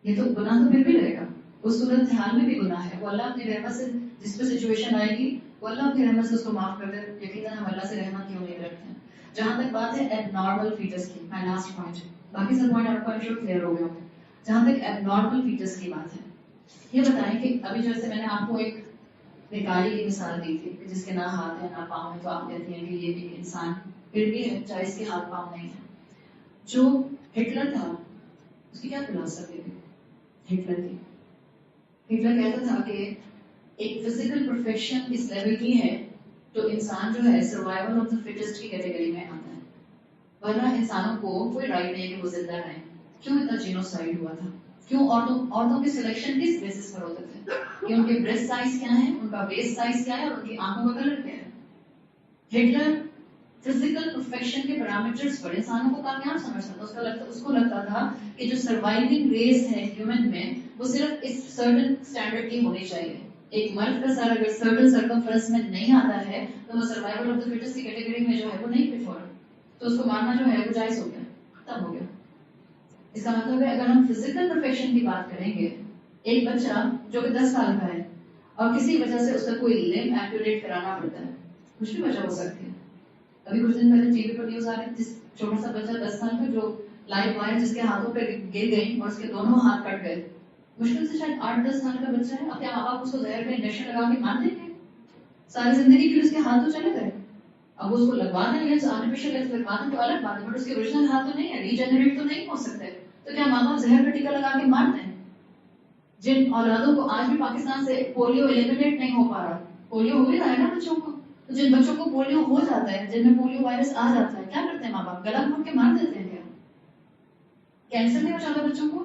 یہ تو گناہ تو پھر بھی رہے گا, اس صورت حال میں بھی گناہ ہے. وہ اللہ اپنی رحمت سے جس پہ سچویشن آئے گی وہ اللہ اپنی رحمت سے اس کو معاف کر دے. یقیناً ہم اللہ سے رحمت کی امید رکھتے ہیں. جہاں تک بات ہے ایب نارمل فیٹس کی, مائی لاسٹ پوائنٹ, باقی سب پوائنٹ آپ کو انشور کلیئر ہو گئے ہوں گے. جہاں تک ایب نارمل فیٹس کی بات ہے, یہ بتائیں کہ ابھی جیسے میں نے آپ کو ایک بیکاری کی مثال دی تھی کہ جس کے نہ ہاتھ ہے نہ پاؤں ہے, تو آپ کہتی ہیں کہ یہ بھی انسان پھر بھی ہے چاہے اس کے ہاتھ پاؤں نہیں ہے. جو ہٹلر تھا اس کی کیا فلسفی تھی ہٹلر کی؟ ہٹلر کہتا تھا کہ ایک فزیکل پرفیکشن اس لیول کی ہے تو انسان جو ہے سروائیول آف دا فٹسٹ کی کیٹیگری میں آتا ہے, ورنہ انسانوں کو کوئی رائٹ نہیں کہ وہ زندہ رہیں. کیوں اتنا جینوسائیڈ ہوا تھا؟ کیوں عورتوں کے سلیکشن کس بیسس پر ہوتے تھے؟ کہ ان کے بریسٹ سائز کیا ہے, ان کا ویسٹ سائز کیا ہے, اور ان کی آنکھوں کا کلر کیا ہے. ہٹلر فزیکل پرفیکشن کے پیرامیٹرز پر انسانوں کو کامیاب سمجھتا تھا. اس کو لگتا تھا کہ جو سروائیونگ ریس ہے ہیومن میں وہ صرف اس سرٹن اسٹینڈرڈ کی ہونی چاہیے. ایک مرد کا سر اگر سرٹن سرکمفرنس میں نہیں آتا ہے تو وہ سروائیول آف دا فٹسٹ کی کیٹیگری میں جو ہے وہ نہیں فٹ ہو رہا, تو اس کو مارنا جو ہے وہ جائز ہو گیا, ختم ہو گیا. اس کا مطلب ہے اگر ہم فزیکل پرفیکشن کی بات کریں گے, ایک بچہ جو کہ 10 سال کا ہے اور کسی وجہ سے اس کا کوئی لمب ایمپوٹیٹ کرانا پڑتا ہے, کچھ بھی وجہ ہو سکتی ہے. ابھی کچھ دن پہلے ٹی وی پر نیوز آ رہی ہے, جس چھوٹا سا بچہ 10 سال کا جو لائیو وائر جس کے ہاتھوں پہ گر گئی اور اس کے دونوں ہاتھ کٹ گئے. مشکل سے شاید 8-10 سال کا بچہ ہے. اب کیا ماں باپ اس کو زہر کا انجیکشن لگا کے مار دیں گے؟ ساری زندگی کے اس کے ہاتھ تو چلے گئے. اب اس کو لگوا دیں گے, آرٹیفیشل لگوا دیں تو الگ بات ہے, بٹ اس کے اوریجنل ہاتھ تو نہیں ہے, ریجنریٹ تو نہیں ہو سکتے. تو کیا ماں باپ زہر کا ٹیکا لگا کے مار دیں؟ جن اولادوں کو آج بھی پاکستان سے پولیو ایلیمنیٹ نہیں ہو پا رہا, پولیو ہو بھی رہا ہے نا بچوں کو, تو جن بچوں کو پولیو ہو جاتا ہے, جن میں پولیو وائرس آ جاتا ہے, کیا کرتے ہیں ماں باپ؟ گلا گھونٹ کے مار دیتے ہیں. کینسر نہیں ہو جاتا بچوں کو؟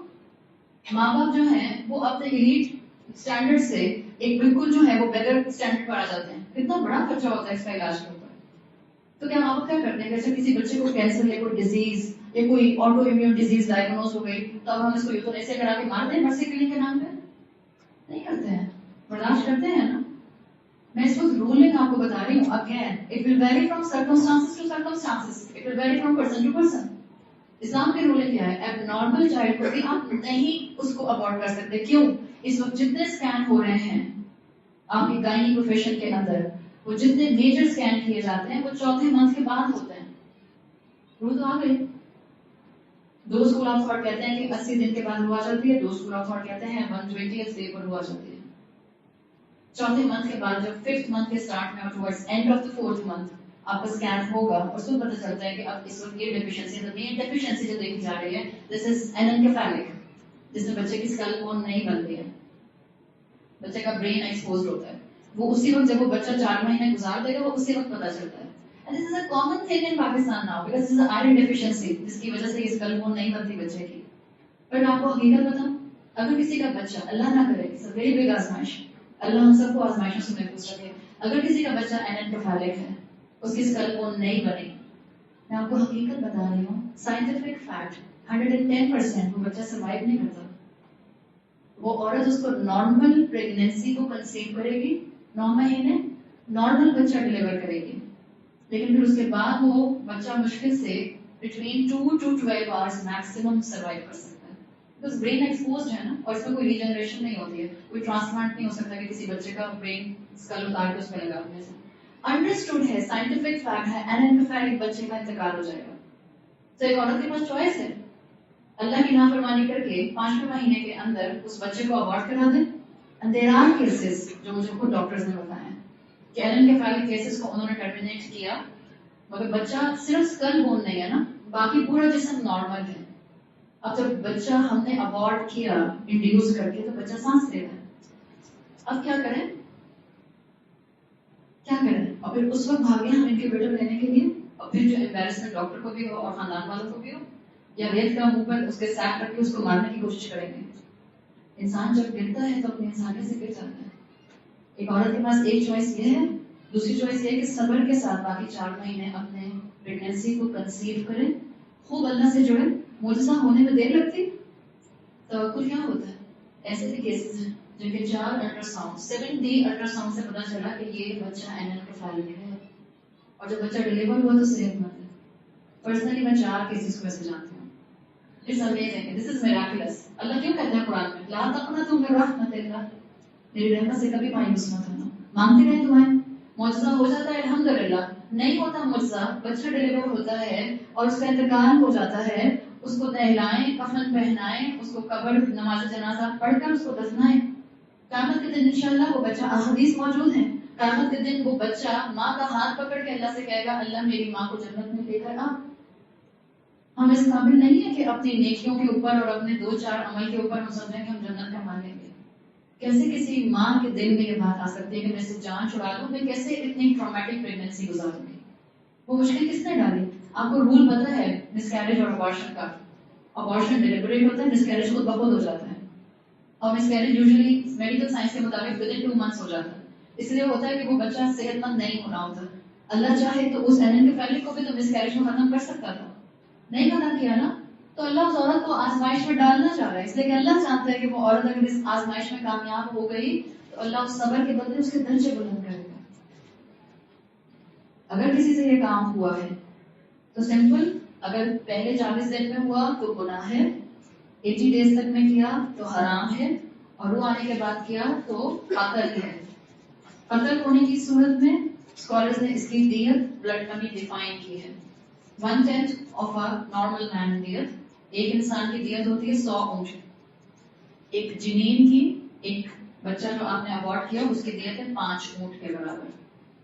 ماں باپ جو ہیں وہ اپنے ایلیٹ اسٹینڈرڈ سے ایک بالکل جو ہے وہ بیگر اسٹینڈرڈ پر آ جاتے ہیں. کتنا بڑا خرچہ ہوتا ہے اس کا علاج کے اوپر. تو کیا ماں باپ کیا کرتے ہیں, جیسے کسی بچے کو کینسر یا کوئی ڈیزیز یا کوئی آٹو امیون ڈیزیز ڈائگنوز ہو گئی تو اب ہم اس کو یوتھنیسیا کرا کے مار دیں مرسی کلنگ کے نام پہ؟ نہیں کرتے ہیں, برداشت کرتے ہیں نا. میں اس وقت رولنگ آپ کو بتا رہی ہوں. Again it will vary from circumstances to circumstances, it will vary from person to person. اسلام کی رولنگ کیا ہے؟ ایب نارمل چائلڈ کو بھی آپ نہیں اس کو ابورٹ کر سکتے. کیوں؟ اس وقت جتنے اسکین ہو رہے ہیں آپ کی گائنی پروفیشن کے اندر, وہ جتنے میجر اسکین کیے جاتے ہیں وہ چوتھے منتھ کے بعد ہوتے ہیں. رول تو آ گئی. 2 اسکول آف تھاٹ کہتے ہیں کہ 80 دن کے بعد روح آ جاتی ہے, 2 اسکول آف تھاٹ کہتے ہیں 120th ڈے پر روح آ جاتی ہے. چوتھے منتھ کے بعد جب 5th منتھ کے اسٹارٹ میں اور towards and of the 4th month آپ کا اسکین ہوگا اور اس کو پتہ چلتا ہے کہ اب اس وقت یہ ڈیفیشنسی, مین ڈیفیشنسی جو دیکھی جا رہی ہے دس از انکیفیلک, جس میں بچے کی اسکل بون نہیں بنتی ہے, بچے کا برین ایکسپوزڈ ہوتا ہے. وہ اسی وقت جب وہ بچہ 4 مہینے گزار دے گا وہ اسی وقت پتہ چلتا ہے. And this is a common thing in Pakistan now because this is an iron deficiency جس کی وجہ سے یہ اسکل بون نہیں بنتی بچے کی. بٹ آپ کو حقیقت بتاؤں, اگر کسی کا بچہ, اللہ نہ کرے, it's a very big آزمائش, اللہ ہم سب کو آزمائشوں سے محفوظ رکھے, اگر کسی کا بچہ انکیفیلک ہے, اس کی اسکل بون نہیں بنی, میں آپ کو حقیقت بتا رہی ہوں, سائنٹیفک فیکٹ 110% وہ بچہ سروائیو نہیں کرتا. وہ عورت اس کو نارمل پریگنینسی کو کنسیو کرے گی, 9 مہینے نارمل بچہ ڈلیور کرے گی, لیکن پھر اس کے بعد وہ بچہ مشکل سے between 2 to 12 hours maximum survive کر سکتا ہے. بس برین ایکسپوزڈ ہے نا, اور اس میں کوئی ریجنریشن نہیں ہوتی ہے, کوئی ٹرانسپلانٹ نہیں ہو سکتا کہ کسی بچے کا برین اسکل اتار کے اس میں لگانے سے. انڈرسٹوڈ ہے, سائنٹیفک فیکٹ ہے, انکیفیلک بچے کا انتقال ہو جائے گا. تو ایک عورت کے پاس چوائس ہے, اللہ کی نافرمانی کر کے 5ویں مہینے کے اندر اس بچے کو ابورٹ کرا دیں. اینڈ دیر آر کیسز جو مجھے خود ڈاکٹرز نے بتایا ہیں کہ انکیفیلک کیسز کو انہوں نے ٹرمینیٹ کیا, مگر بچہ صرف اسکل بون نہیں ہے نا, باقی پورا جسم نارمل ہے. اب جب بچہ ہم نے ابورٹ کیا انڈیوس کر کے تو بچہ سانس لے رہا ہے. اب کیا کریں, کیا کریں؟ اور پھر اس وقت بھاگے ہم انکیوبیٹر لینے کے لیے, اور پھر جو امبیرسمنٹ ڈاکٹر کو بھی ہو اور خاندان والوں کو بھی ہو, یا ریت کا منہ پر اس کے ساتھ رکھ کے اس کو مارنے کی کوشش کریں گے. انسان جب گرتا ہے تو اپنی انسانیت سے گر جاتا ہے. ایک عورت کے پاس ایک چوائس یہ ہے, دوسری چوائس یہ ہے کہ صبر کے ساتھ باقی 4 مہینے اپنے پریگنینسی کو کنسیو کریں, خوب اللہ سے جڑے. معجزہ ہونے میں دیر لگتی, توکل کیا ہوتا ہے. ایسے بھی کیسز ہیں جن کے 4 الٹراساؤنڈ 7D الٹراساؤنڈ سے پتا چلا کہ یہ بچہ انکیفیلک ہے, اور جب بچہ ڈلیور ہوا تو صحت مند ہے. پرسنلی میں 4 کیسز کو ایسے جانتی ہوں. It's amazing. This is miraculous. اللہ کیوں کہتا ہے قرآن میں, لا تقنطوا من رحمت اللہ, میری رحمت سے کبھی مایوس مت ہونا. مانگتے رہے دعائیں, معجزہ ہو جاتا ہے الحمدللہ. نہیں ہوتا معجزہ, بچہ ڈلیور ہوتا ہے اور اس کا انتقال ہو جاتا ہے, اس کو نہلائیں, کفن پہنائیں, اس کو قبر نماز جنازہ پڑھ کر اس کو دفنائیں. قیامت کے دن انشاءاللہ وہ بچہ, احادیث موجود ہیں, قیامت کے دن وہ بچہ ماں کا ہاتھ پکڑ کے اللہ سے کہے گا, اللہ میری ماں کو جنت میں لے کر آ. ہم اس قابل نہیں ہیں کہ اپنی نیکیوں کے اوپر اور اپنے 2-4 عمل کے اوپر ہم سمجھیں کہ ہم جنت کا مانگیں گے. کیسے کسی ماں کے دل میں یہ بات آ سکتی ہے کہ میں سے جان چھڑا لوں, میں کیسے اتنی ٹرامیٹک پریگنینسی گزاروں گی. وہ مشکل کس نے ڈالی؟ آپ کو رول پتہ ہے مس کیریج اور ابارشن کا. ابارشن ڈیلیبریٹ ہوتا ہے, مس کیریج خود بخود ہو جاتا ہے, اور مس کیریج یوزلی میڈیکل سائنس کے مطابق ودن 2 months ہو جاتا ہے. اس لیے ہوتا ہے کہ وہ بچہ صحت مند نہیں ہونا ہوتا. اللہ چاہے تو اس انکیفیلک کو بھی تو مس کیریج کو ختم کر سکتا تھا, نہیں ختم کیا نا. تو اللہ اس عورت کو آزمائش میں ڈالنا چاہ رہا ہے, اس لیے کہ اللہ چاہتا ہے کہ وہ عورت اگر اس آزمائش میں کامیاب ہو گئی تو اللہ اس صبر کے بدلے اس کے درجے بلند کرے گا. اگر کسی سے یہ کام ہوا ہے تو سمپل, اگر پہلے 40 دن میں ہوا تو گناہ ہے, 80 days تک میں کیا تو حرام ہے, اور روح آنے کے بعد کیا تو قتل ہے. قتل ہونے کی صورت میں اسکالرز نے اس کی دیت بلڈ منی ڈیفائن کی ہے. 1/10 of a normal man دیت, ایک انسان کی دیت ہوتی ہے 100 اونٹ. ایک جنین کی, ایک بچہ جو آپ نے ابورٹ کیا اس کی دیت ہے 5 اونٹ کے برابر.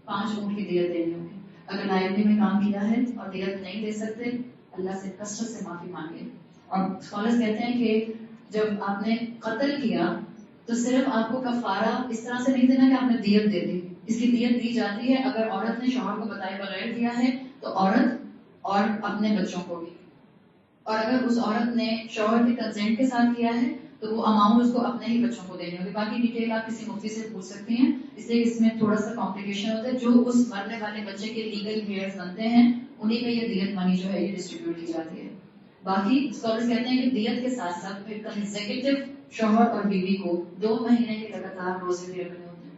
5 اونٹ کی دیت دینی ہوگی. اگر لائبریری میں کام کیا ہے اور دیت نہیں دے سکتے, اللہ سے کثرت سے معافی مانگے. اور اسکالرز کہتے ہیں کہ جب آپ نے قتل کیا تو صرف آپ کو کفارہ اس طرح سے نہیں دینا کہ آپ نے دیت دے دی. اس کی دیت دی جاتی ہے اگر عورت نے شوہر کو بتائے بغیر کیا ہے تو عورت اور اپنے بچوں کو بھی, اور اگر اس عورت نے شوہر کے کنسنٹ کے ساتھ کیا ہے تو وہ اماؤنٹ اس کو اپنے ہی بچوں کو دینی ہوگی. باقی ڈیٹیل آپ کسی مفتی سے پوچھ سکتی ہیں, اس لیے اس میں تھوڑا سا کمپلیکیشن ہوتا ہے. جو اس مرنے والے بچے کے لیگل ہیئرز بنتے ہیں انہیں میں یہ دیت منی جو ہے یہ ڈسٹریبیوٹ کی جاتی ہے. باقی اسکالرز کہتے ہیں کہ دیت کے ساتھ ساتھ پھر کنزیکٹو شوہر اور بیوی کو 2 مہینے کے لگاتار روزے بھی رکھنے ہوتے ہیں.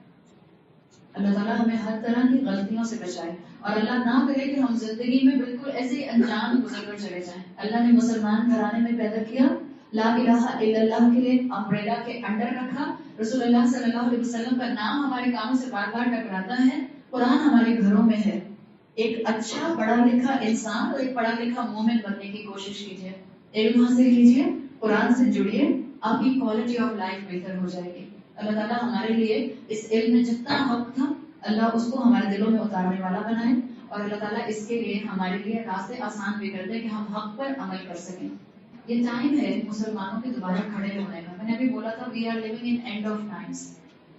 اللہ تعالیٰ ہمیں ہر طرح کی غلطیوں سے بچائے، اور اللہ نہ کرے کہ ہم زندگی میں بالکل ایسے انجان گزر کر چلے جائیں۔ اللہ نے مسلمان گھرانے میں پیدا کیا، لا الہ الا اللہ کے لیے امبریلا کے انڈر رکھا، رسول اللہ صلی اللہ علیہ وسلم کا نام ہمارے کانوں سے بار بار ٹکراتا ہے، قرآن ہمارے گھروں میں ہے۔ ایک اچھا پڑھا لکھا انسان اور ایک پڑھا لکھا مومن بننے کی کوشش کیجیے، علم حاصل کیجیے، قرآن سے جڑیے، آپ کی کوالٹی آف لائف بہتر ہو جائے گی۔ اللہ تعالیٰ ہمارے لیے اس علم میں جتنا حق تھا اللہ اس کو ہمارے دلوں میں اتارنے والا بنائے، اور اللہ تعالیٰ اس کے لیے ہمارے لیے راستے آسان بھی کر دے کہ ہم حق پر عمل کر سکیں۔ یہ ٹائم ہے مسلمانوں کے دوبارہ کھڑے ہونے کا۔ میں نے ابھی بولا تھا we are living in end of times,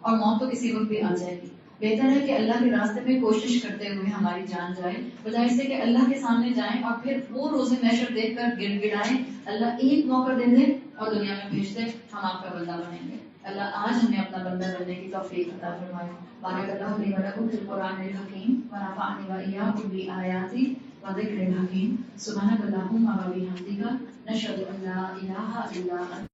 اور موت تو کسی وقت بھی آ جائے گی۔ بہتر ہے کہ اللہ کے راستے میں کوشش کرتے ہوئے ہماری جان جائے، بجائے اس سے کہ اللہ کے سامنے جائیں اور پھر وہ روز محشر دیکھ کر گڑ گڑائیں۔ اللہ ایک موقع دے دے اور دنیا میں بھیج دے، ہم آپ کا بندہ بنیں گے۔ اللہ آج ہمیں اپنا بندہ بننے کی توفیق عطا فرمائے۔ بارک اللہ لی و لکم فی القرآن الحکیم ونفعنی وإیاکم بآیاتہ وذکر الحکیم۔ سبحانک اللہم و بحمدک، نشہد ان لا الہ الا انت۔